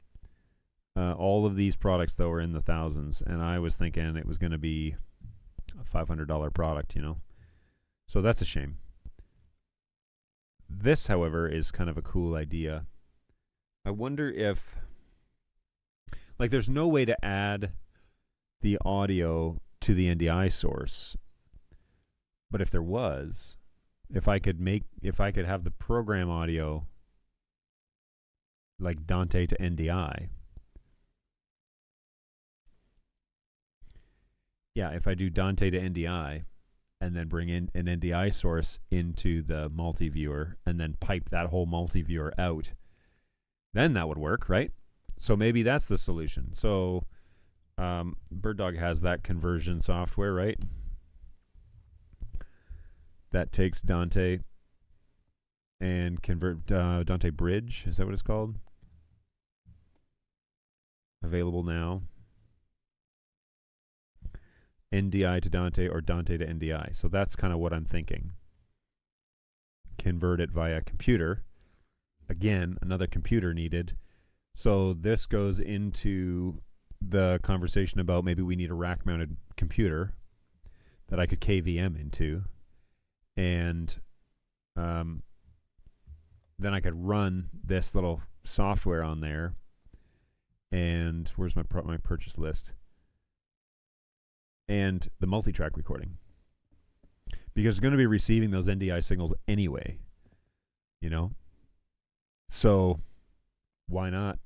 All of these products, though, are in the thousands, and I was thinking it was going to be a $500 product, you know. So that's a shame. This, however, is kind of a cool idea. I wonder if, like, there's no way to add the audio to the NDI source, but if there was, if I could have the program audio like Dante to NDI. Yeah, if I do Dante to NDI and then bring in an NDI source into the multi-viewer and then pipe that whole multi-viewer out, then that would work, right? So maybe that's the solution. So BirdDog has that conversion software, right? That takes Dante and convert Dante Bridge. Is that what it's called? Available now. NDI to Dante or Dante to NDI. So that's kind of what I'm thinking. Convert it via computer. Again, another computer needed. So this goes into the conversation about maybe we need a rack-mounted computer that I could KVM into. And then I could run this little software on there. And where's my purchase list? And the multi-track recording. Because it's going to be receiving those NDI signals anyway. You know? So, why not?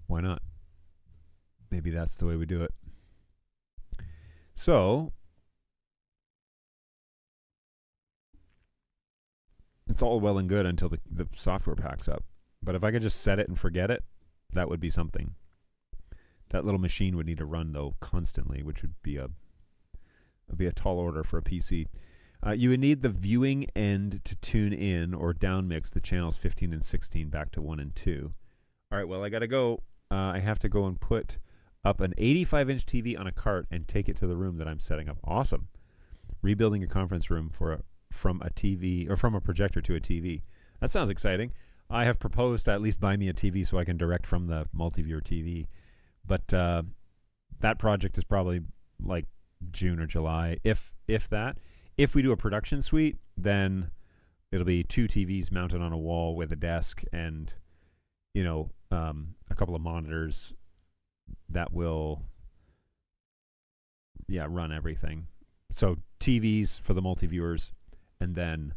Why not? Maybe that's the way we do it. So, it's all well and good until the software packs up. But if I could just set it and forget it, that would be something. That little machine would need to run, though, constantly, which would be a tall order for a PC. You would need the viewing end to tune in or downmix the channels 15 and 16 back to 1 and 2. All right, well, I got to go. I have to go and put up an 85-inch TV on a cart and take it to the room that I'm setting up. Awesome. Rebuilding a conference room from a TV or from a projector to a TV. That sounds exciting. I have proposed to at least buy me a TV so I can direct from the multi-viewer TV. But that project is probably like June or July, if that. If we do a production suite, then it'll be 2 TVs mounted on a wall with a desk and, you know, a couple of monitors that will, run everything. So TVs for the multi-viewers and then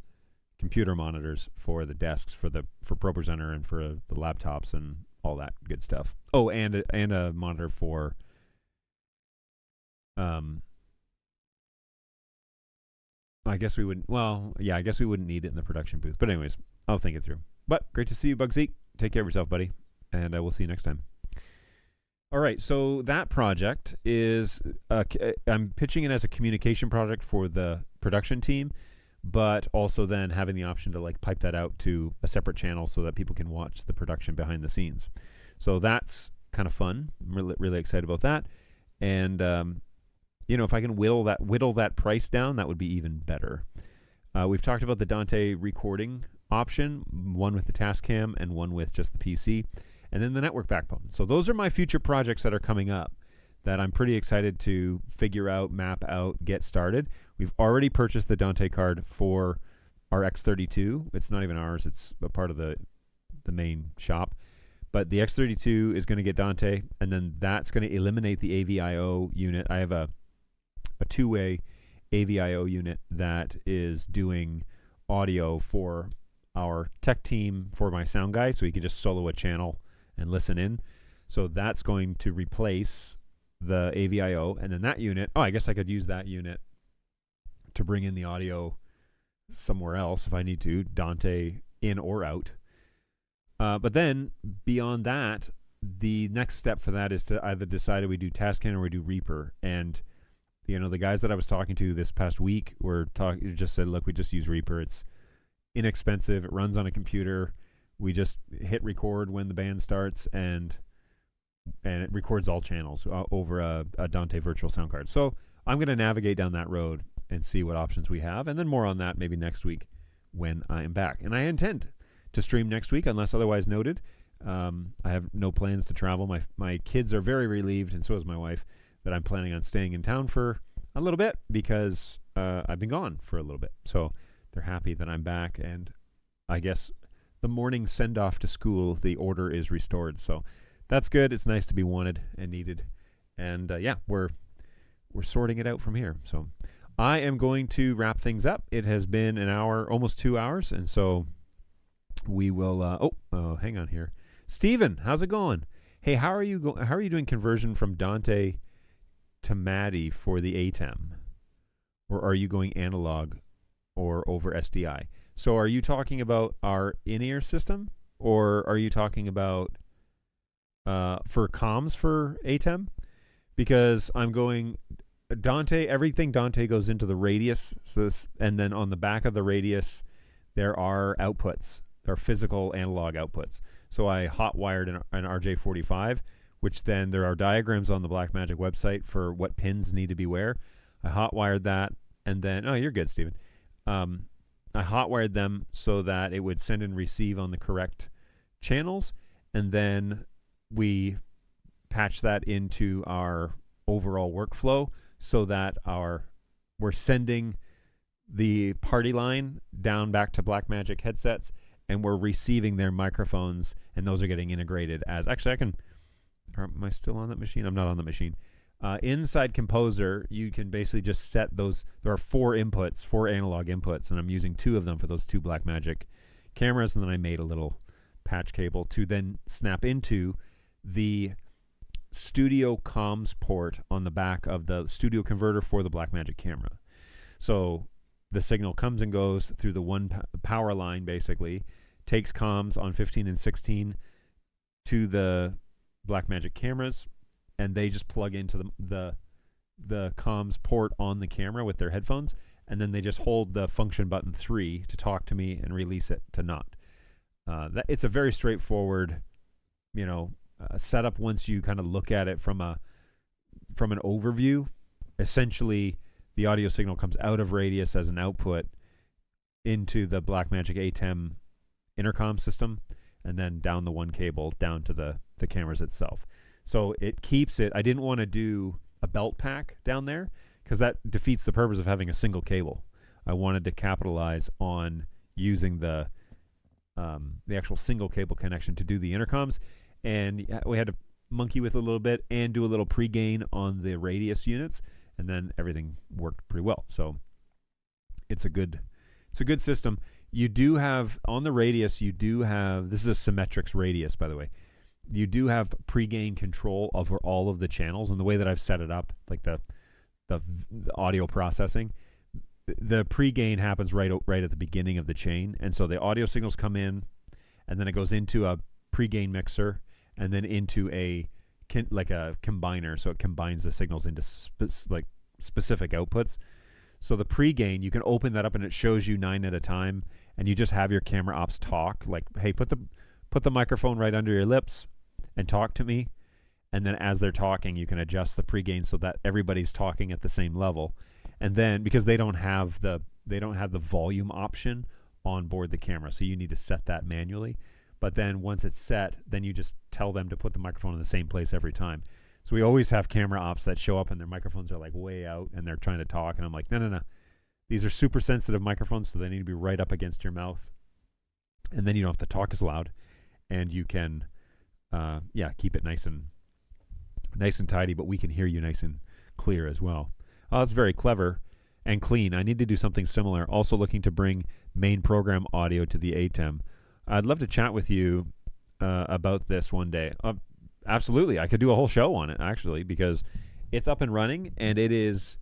computer monitors for the desks for ProPresenter and for the laptops and all that good stuff. Oh, and a monitor for I guess we wouldn't. Well, yeah, I guess we wouldn't need it in the production booth. But anyways, I'll think it through. But great to see you, Bugsy. Take care of yourself, buddy, and we'll see you next time. All right, so that project is I'm pitching it as a communication project for the production team, but also then having the option to like pipe that out to a separate channel so that people can watch the production behind the scenes. So that's kind of fun. I'm really excited about that. And if I can whittle that price down, that would be even better. We've talked about the Dante recording option, one with the Tascam and one with just the PC, and then the network backbone. So those are my future projects that are coming up that I'm pretty excited to figure out, map out, get started. We've already purchased the Dante card for our X32. It's not even ours. It's a part of the main shop. But the X32 is going to get Dante, and then that's going to eliminate the AVIO unit. I have a two-way AVIO unit that is doing audio for our tech team for my sound guy, so he can just solo a channel and listen in. So that's going to replace the AVIO, and then that unit, I guess I could use that unit to bring in the audio somewhere else if I need to, Dante in or out. But then beyond that, the next step for that is to either decide if we do Tascam or we do Reaper. And the guys that I was talking to this past week just said, look, we just use Reaper. It's inexpensive. It runs on a computer. We just hit record when the band starts, and it records all channels over a Dante virtual sound card. So I'm going to navigate down that road and see what options we have, and then more on that maybe next week when I am back. And I intend to stream next week unless otherwise noted. I have no plans to travel. My kids are very relieved, and so is my wife, that I'm planning on staying in town for a little bit because I've been gone for a little bit. So they're happy that I'm back, and I guess the morning send-off to school, the order is restored. So that's good. It's nice to be wanted and needed. And we're sorting it out from here. So I am going to wrap things up. It has been an hour, almost 2 hours, and so we will hang on here. Steven, how's it going? Hey, how are you doing conversion from Dante to MADI for the ATEM? Or are you going analog or over SDI? So are you talking about our in-ear system, or are you talking about for comms for ATEM? Because I'm going Dante, everything Dante goes into the radius, and then on the back of the radius there are outputs. There are physical analog outputs. So I hot-wired an RJ45, which then there are diagrams on the Blackmagic website for what pins need to be where. I hot-wired that, and then, you're good, Steven. I hot-wired them so that it would send and receive on the correct channels, and then we patch that into our overall workflow so that we're sending the party line down back to Blackmagic headsets, and we're receiving their microphones, and those are getting integrated as... Actually, am I still on that machine? I'm not on the machine. Inside Composer, you can basically just set those. There are four analog inputs, and I'm using 2 of them for those 2 Blackmagic cameras, and then I made a little patch cable to then snap into the studio comms port on the back of the studio converter for the Blackmagic camera. So the signal comes and goes through the one power line, basically, takes comms on 15 and 16 to the Blackmagic cameras, and they just plug into the comms port on the camera with their headphones, and then they just hold the function button 3 to talk to me and release it to not. It's a very straightforward, setup once you kind of look at it from an overview. Essentially, the audio signal comes out of Radius as an output into the Blackmagic ATEM intercom system, and then down the one cable down to the cameras itself. So it keeps it. I didn't want to do a belt pack down there because that defeats the purpose of having a single cable. I wanted to capitalize on using the actual single cable connection to do the intercoms, and we had to monkey with it a little bit and do a little pre-gain on the Radius units, and then everything worked pretty well. So it's a good system. You do have on the Radius, this is a Symmetrix Radius, by the way. You do have pre-gain control over all of the channels, and the way that I've set it up, like the audio processing, the pre-gain happens right at the beginning of the chain, and so the audio signals come in, and then it goes into a pre-gain mixer, and then into like a combiner, so it combines the signals into specific outputs. So the pre-gain, you can open that up, and it shows you 9 at a time, and you just have your camera ops talk, like, hey, put the microphone right under your lips and talk to me. And then as they're talking, you can adjust the pre-gain so that everybody's talking at the same level. And then because they don't have the volume option on board the camera, so you need to set that manually. But then once it's set, then you just tell them to put the microphone in the same place every time. So we always have camera ops that show up and their microphones are like way out and they're trying to talk, and I'm like, no. These are super sensitive microphones, so they need to be right up against your mouth. And then you don't have to talk as loud, and you can keep it nice and tidy, but we can hear you nice and clear as well. Oh, that's very clever and clean. I need to do something similar. Also looking to bring main program audio to the ATEM. I'd love to chat with you about this one day. Absolutely. I could do a whole show on it, actually, because it's up and running, and it is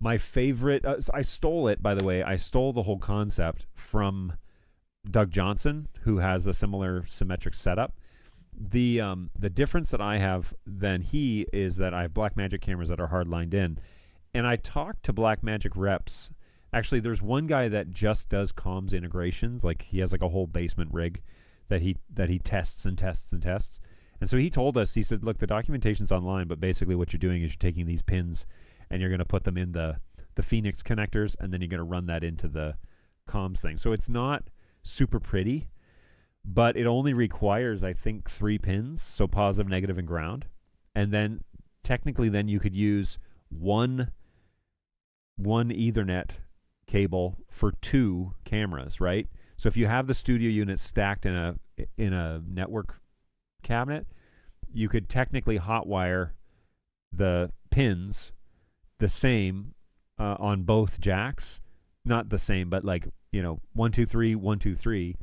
my favorite. I stole it, by the way. I stole the whole concept from Doug Johnson, who has a similar symmetric setup. The difference that I have than he is that I have Blackmagic cameras that are hard lined in, and I talked to Blackmagic reps. Actually, there's one guy that just does comms integrations. Like, he has like a whole basement rig that he tests and tests and tests. And so he told us, he said, look, the documentation's online, but basically what you're doing is you're taking these pins and you're going to put them in the Phoenix connectors, and then you're going to run that into the comms thing. So it's not super pretty, but it only requires, I think, 3 pins, so positive, negative, and ground. And then technically then you could use one Ethernet cable for 2 cameras, right? So if you have the studio unit stacked in a network cabinet, you could technically hotwire the pins the same on both jacks. Not the same, but like, 1 2 3 1 2 3,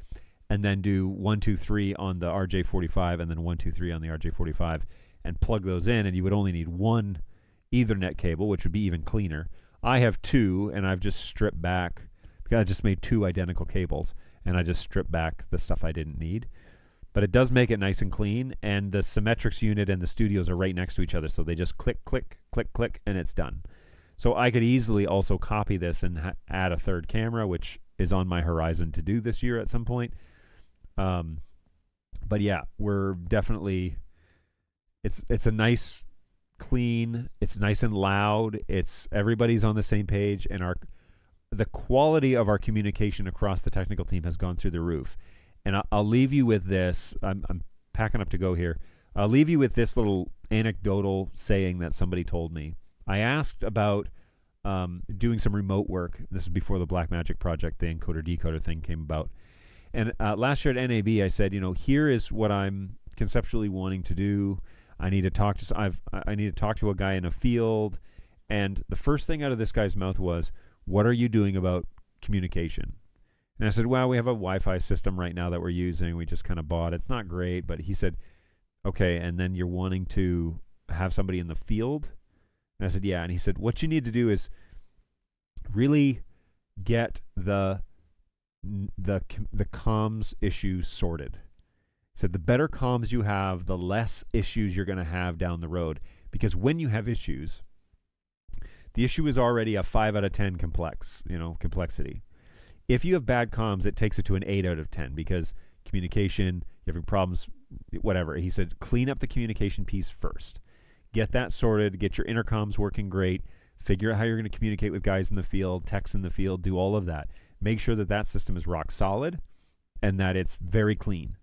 and then do 1 2 3 on the RJ45, and then 1 2 3 on the RJ45, and plug those in, and you would only need 1 Ethernet cable, which would be even cleaner. I have 2, and I've just stripped back, because I just made 2 identical cables, and I just stripped back the stuff I didn't need. But it does make it nice and clean, and the Symmetrics unit and the studios are right next to each other, so they just click, click, click, click, and it's done. So I could easily also copy this and add a 3rd camera, which is on my horizon to do this year at some point. But yeah, we're definitely, it's a nice, clean, it's nice and loud, everybody's on the same page, and the quality of our communication across the technical team has gone through the roof. And I'll leave you with this. I'm packing up to go here. I'll leave you with this little anecdotal saying that somebody told me. I asked about doing some remote work. This is before the Blackmagic project, the encoder decoder thing came about. And last year at NAB, I said, here is what I'm conceptually wanting to do. I need to talk to a guy in a field. And the first thing out of this guy's mouth was, "What are you doing about communication?" And I said, well, we have a Wi-Fi system right now that we're using. We just kind of bought it. It's not great. But he said, okay, and then you're wanting to have somebody in the field? And I said, yeah. And he said, what you need to do is really get the comms issues sorted. He said, the better comms you have, the less issues you're going to have down the road. Because when you have issues, the issue is already a 5 out of 10 complexity. If you have bad comms, it takes it to an 8 out of 10 because communication, you're having problems, whatever. He said, clean up the communication piece first. Get that sorted. Get your intercoms working great. Figure out how you're going to communicate with guys in the field, techs in the field, do all of that. Make sure that system is rock solid and that it's very clean.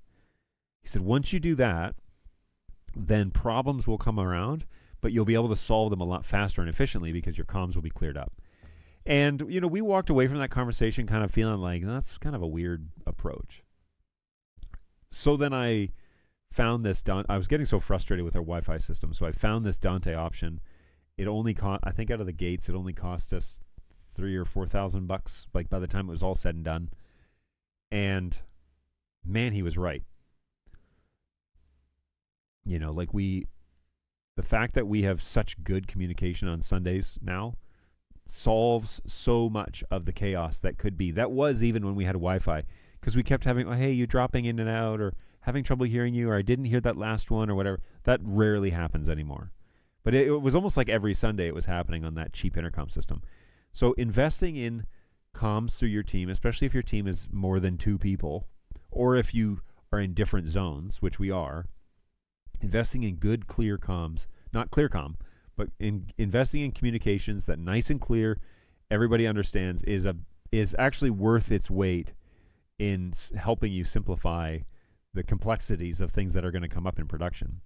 He said, once you do that, then problems will come around, but you'll be able to solve them a lot faster and efficiently because your comms will be cleared up. And, we walked away from that conversation kind of feeling like that's kind of a weird approach. So then I found this I was getting so frustrated with our Wi-Fi system, so I found this Dante option. It only cost, I think out of the gates, it only cost us $3,000 or $4,000, like by the time it was all said and done. And man, he was right. The fact that we have such good communication on Sundays now, solves so much of the chaos that could be. That was even when we had Wi-Fi, because we kept having, oh, hey, you dropping in and out, or having trouble hearing you, or I didn't hear that last one, or whatever. That rarely happens anymore. But it was almost like every Sunday it was happening on that cheap intercom system. So investing in comms through your team, especially if your team is more than 2 people, or if you are in different zones, which we are, investing in good, clear comms, not ClearComm, but investing in communications that nice and clear, everybody understands, is actually worth its weight in helping you simplify the complexities of things that are going to come up in production.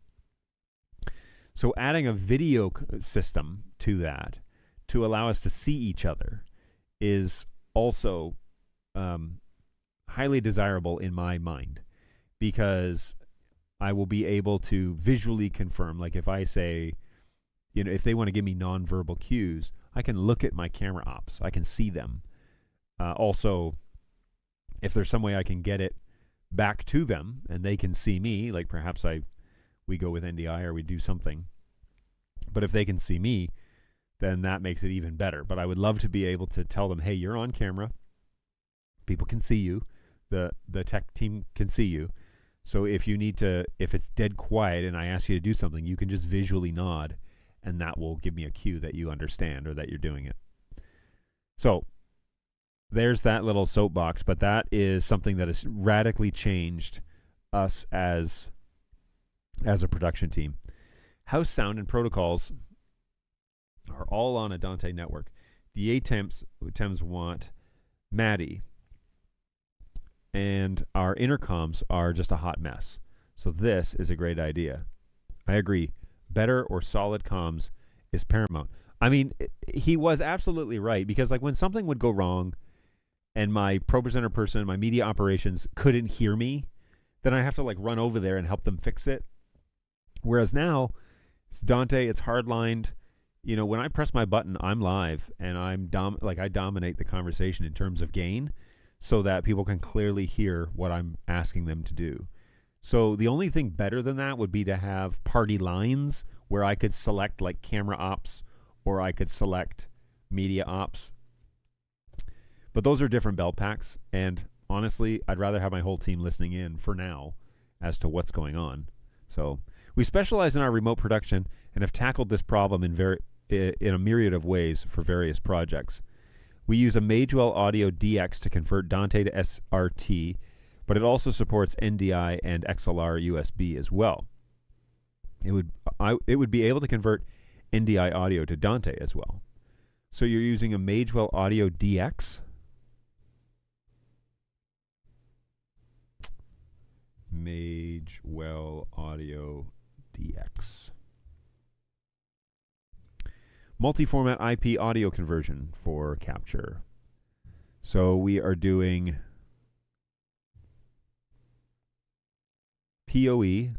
So adding a video system to that to allow us to see each other is also highly desirable in my mind, because I will be able to visually confirm. Like if I say, if they want to give me nonverbal cues, I can look at my camera ops. I can see them. Also, if there's some way I can get it back to them and they can see me, like perhaps we go with NDI or we do something. But if they can see me, then that makes it even better. But I would love to be able to tell them, hey, you're on camera. People can see you. The tech team can see you. So if it's dead quiet and I ask you to do something, you can just visually nod, and that will give me a cue that you understand or that you're doing it. So there's that little soapbox, but that is something that has radically changed us as a production team. House sound and protocols are all on a Dante network. The ATEMs want MADI, and our intercoms are just a hot mess. So this is a great idea. I agree. Better or solid comms is paramount. I mean, he was absolutely right, because like when something would go wrong and my ProPresenter person, my media operations couldn't hear me, then I have to like run over there and help them fix it. Whereas now, it's Dante, it's hardlined. When I press my button, I'm live, and I dominate the conversation in terms of gain, so that people can clearly hear what I'm asking them to do. So the only thing better than that would be to have party lines where I could select like camera ops, or I could select media ops. But those are different belt packs, and honestly, I'd rather have my whole team listening in for now as to what's going on. So we specialize in our remote production and have tackled this problem in a myriad of ways for various projects. We use a Magewell Audio DX to convert Dante to SRT, but it also supports NDI and XLR USB as well. It would be able to convert NDI audio to Dante as well. So you're using a Magewell Audio DX? Magewell Audio DX. Multi-format IP audio conversion for capture. So we are doing PoE.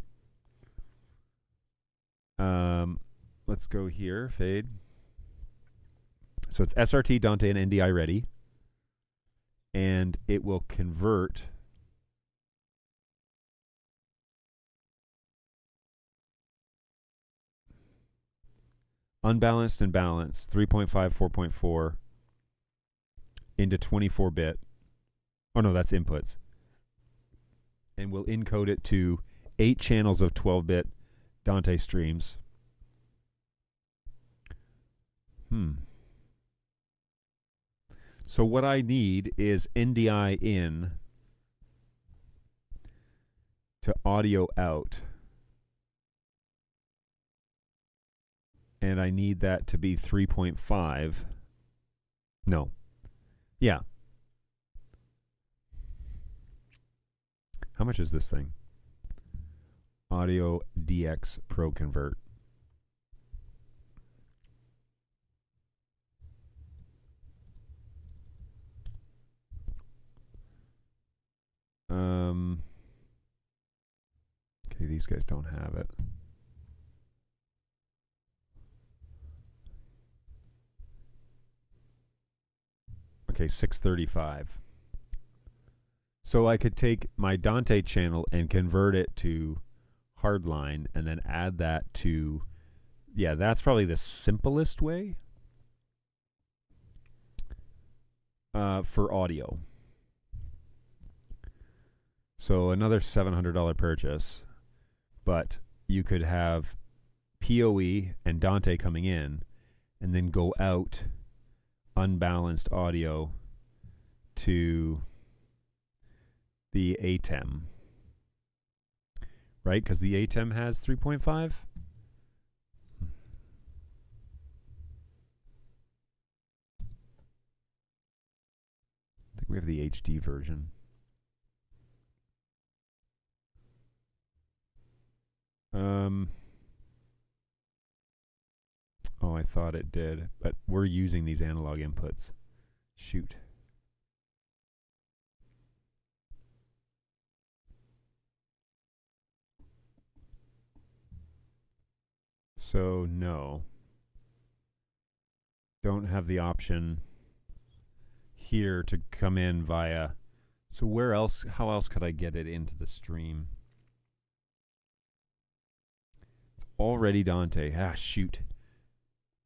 Let's go here, fade. So it's SRT, Dante, and NDI ready. And it will convert unbalanced and balanced, 3.5, 4.4 into 24-bit. Oh, no, that's inputs. And we'll encode it to 8 channels of 12-bit Dante streams. So what I need is NDI in to audio out. And I need that to be 3.5. No. Yeah. How much is this thing? Audio DX Pro Convert. Okay, these guys don't have it. Okay, 635. So I could take my Dante channel and convert it to hardline and then add that to, yeah, that's probably the simplest way. for audio. So another $700 purchase, but you could have PoE and Dante coming in, and then go out unbalanced audio to the ATEM, right? Because the ATEM has 3.5. I think we have the HD version. Oh, I thought it did, but we're using these analog inputs. Shoot. So no. Don't have the option here to come in via. So where else, how else could I get it into the stream? It's already Dante. Ah, shoot.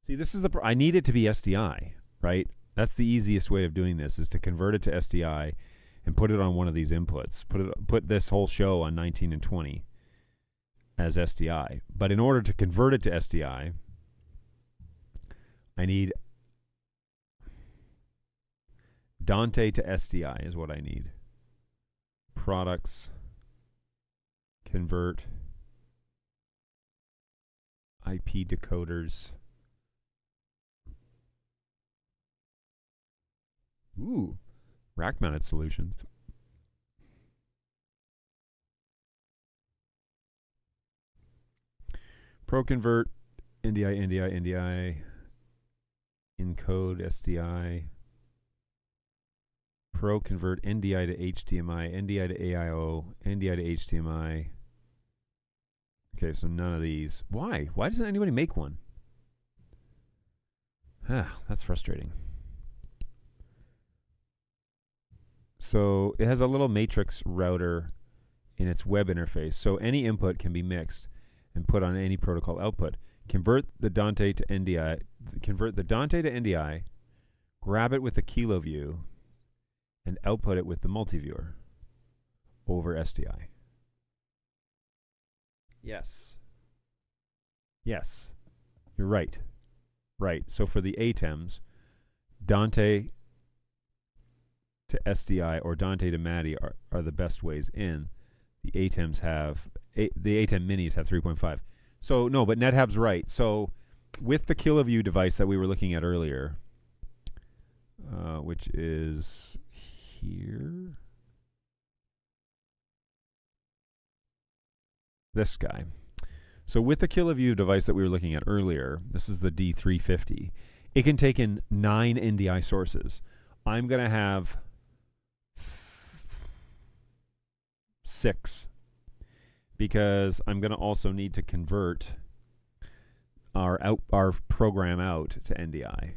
See, this is I need it to be SDI, right? That's the easiest way of doing this, is to convert it to SDI and put it on one of these inputs. Put this whole show on 19 and 20 as SDI. But in order to convert it to SDI, I need Dante to SDI is what I need. Products, convert, IP decoders. Ooh, rack-mounted solutions. ProConvert, NDI, encode SDI, ProConvert, NDI to HDMI, NDI to AIO, NDI to HDMI. Okay, so none of these. Why? Why doesn't anybody make one? Ah, that's frustrating. So it has a little matrix router in its web interface. So any input can be mixed and put on any protocol output. Convert the Dante to NDI. Convert the Dante to NDI. Grab it with the Kilo View, and output it with the multiviewer over SDI. Yes. Yes. You're right. Right. So for the ATEMs, Dante to SDI or Dante to MADI are the best ways in. The ATEMs have, the ATEM minis have 3.5. So no, but NetHab's right. So with the KiloView device that we were looking at earlier, which is here, this guy. So with the KiloView device that we were looking at earlier, this is the D350. It can take in 9 NDI sources. I'm going to have 6 because I'm going to also need to convert our program out to NDI.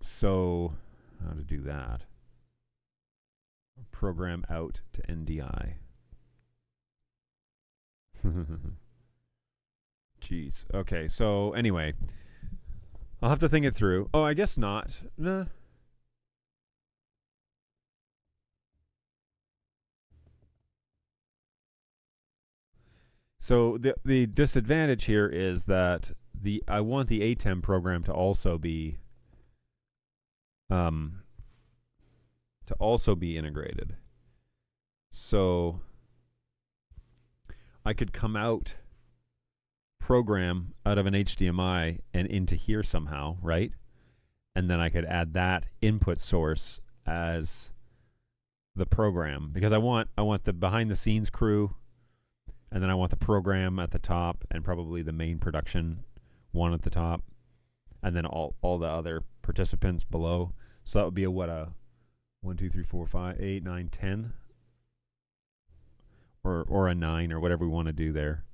So how to do that? Program out to NDI. Jeez. Okay, so anyway, I'll have to think it through. Oh, I guess not. Nah. So the disadvantage here is that I want the ATEM program to also be integrated. So I could come out program out of an HDMI and into here somehow, right? And then I could add that input source as the program, because I want the behind the scenes crew, and then I want the program at the top, and probably the main production one at the top, and then all the other participants below. So that would be a 1, 2, 3, 4, 5, 8, 9, 10, or a 9, or whatever we want to do there.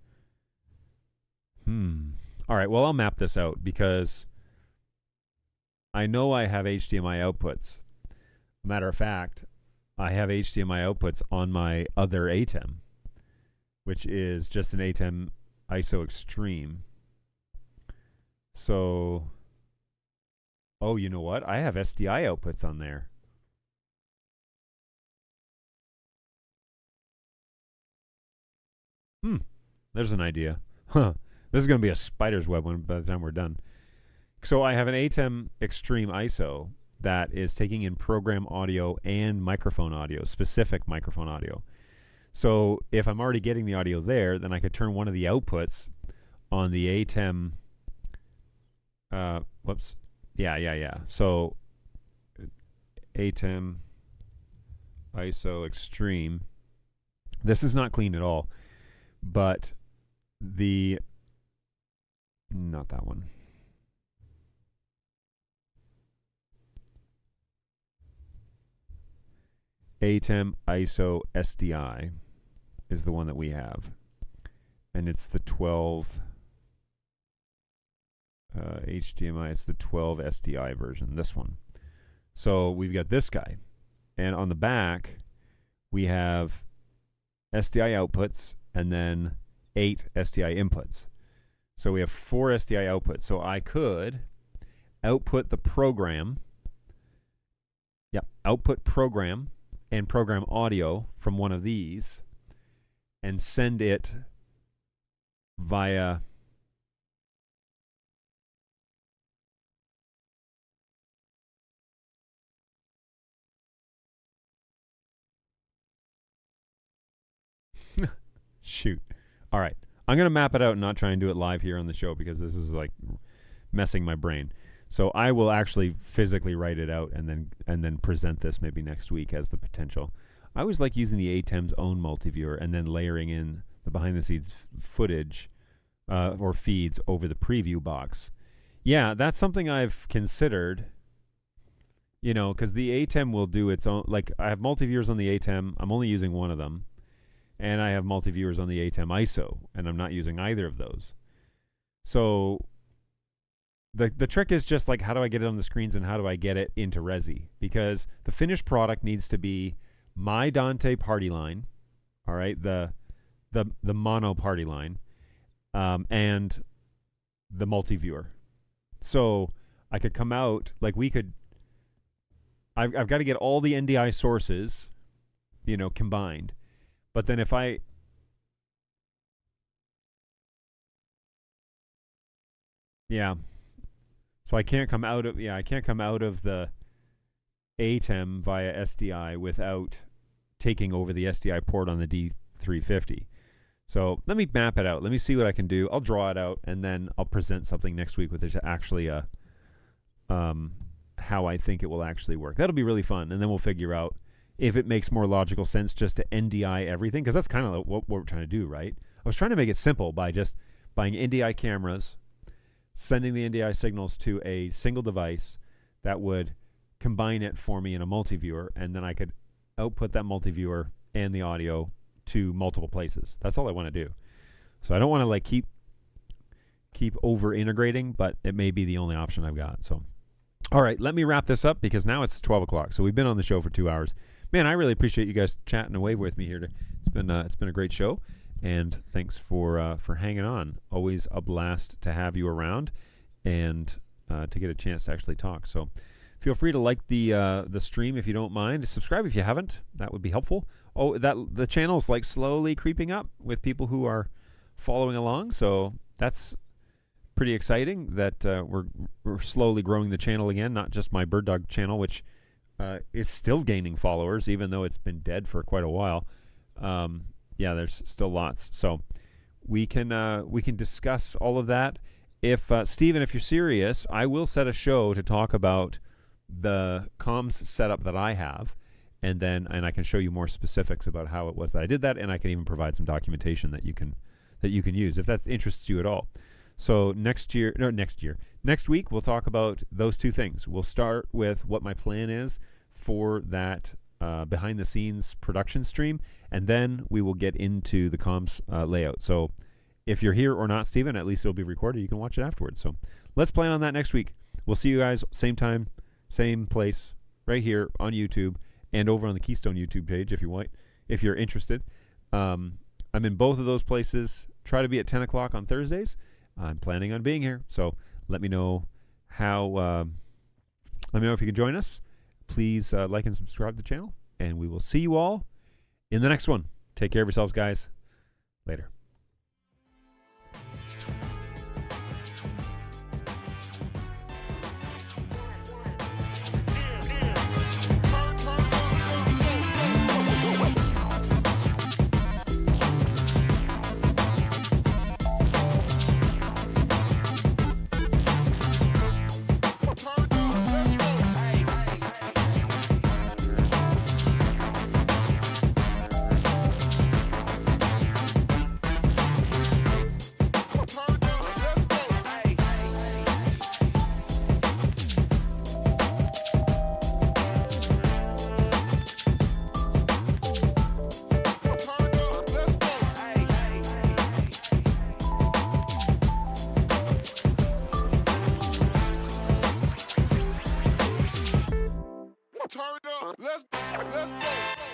All right, well, I'll map this out because I know I have HDMI outputs. Matter of fact, I have HDMI outputs on my other ATEM, which is just an ATEM ISO Extreme. So, oh, you know what? I have SDI outputs on there. Hmm. There's an idea. Huh. This is going to be a spider's web one by the time we're done. So I have an ATEM Extreme ISO that is taking in program audio and microphone audio, specific microphone audio. So if I'm already getting the audio there, then I could turn one of the outputs on the ATEM. Whoops. Yeah. So ATEM ISO Extreme. This is not clean at all, but not that one. ATEM ISO SDI is the one that we have, and it's the 12 HDMI. It's the 12 SDI version, this one. So we've got this guy, and on the back we have SDI outputs and then 8 SDI inputs. So we have 4 SDI outputs. So I could output the program. Yep, output program and program audio from one of these and send it via shoot. All right. I'm going to map it out and not try and do it live here on the show because this is like messing my brain. So I will actually physically write it out and then present this maybe next week as the potential. I always like using the ATEM's own multiviewer and then layering in the behind the scenes footage or feeds over the preview box. Yeah, that's something I've considered. You know, because the ATEM will do its own. Like I have multiviewers on the ATEM. I'm only using one of them, and I have multiviewers on the ATEM ISO, and I'm not using either of those. So the trick is just like, how do I get it on the screens and how do I get it into Resi? Because the finished product needs to be my Dante party line, all right, the mono party line, and the multi-viewer. So I could come out, like we could, I've got to get all the NDI sources, you know, combined. But then if I, yeah, so I can't come out of the ATEM via SDI without taking over the SDI port on the D350. So let me map it out. Let me see what I can do. I'll draw it out and then I'll present something next week with it actually how I think it will actually work. That'll be really fun, and then we'll figure out if it makes more logical sense just to NDI everything, because that's kind of what we're trying to do, right? I was trying to make it simple by just buying NDI cameras, sending the NDI signals to a single device that would combine it for me in a multi-viewer, and then I could output that multi-viewer and the audio to multiple places. That's all I want to do. So I don't want to like keep over integrating, but it may be the only option I've got. So, all right, let me wrap this up because now it's 12 o'clock. So we've been on the show for 2 hours. Man, I really appreciate you guys chatting away with me here. It's been a great show, and thanks for hanging on. Always a blast to have you around and to get a chance to actually talk. So feel free to like the stream if you don't mind. Subscribe if you haven't. That would be helpful. Oh, the channel's like slowly creeping up with people who are following along. So that's pretty exciting that we're slowly growing the channel again, not just my Bird Dog channel, which is still gaining followers, even though it's been dead for quite a while. Yeah, there's still lots. So we can discuss all of that. If Stephen, if you're serious, I will set a show to talk about the comms setup that I have, and I can show you more specifics about how it was that I did that, and I can even provide some documentation that you can use if that interests you at all. So next week we'll talk about those two things. We'll start with what my plan is for that behind the scenes production stream, and then we will get into the comms layout. So if you're here or not, Stephen, at least it'll be recorded. You can watch it afterwards. So let's plan on that next week. We'll see you guys same time, same place, right here on YouTube and over on the Keystone YouTube page if you're interested. I'm in both of those places. Try to be at 10 o'clock on Thursdays. I'm planning on being here. So Let me know how. Let me know if you can join us. Please like and subscribe to the channel, and we will see you all in the next one. Take care of yourselves, guys. Later. Turn it up. Let's go.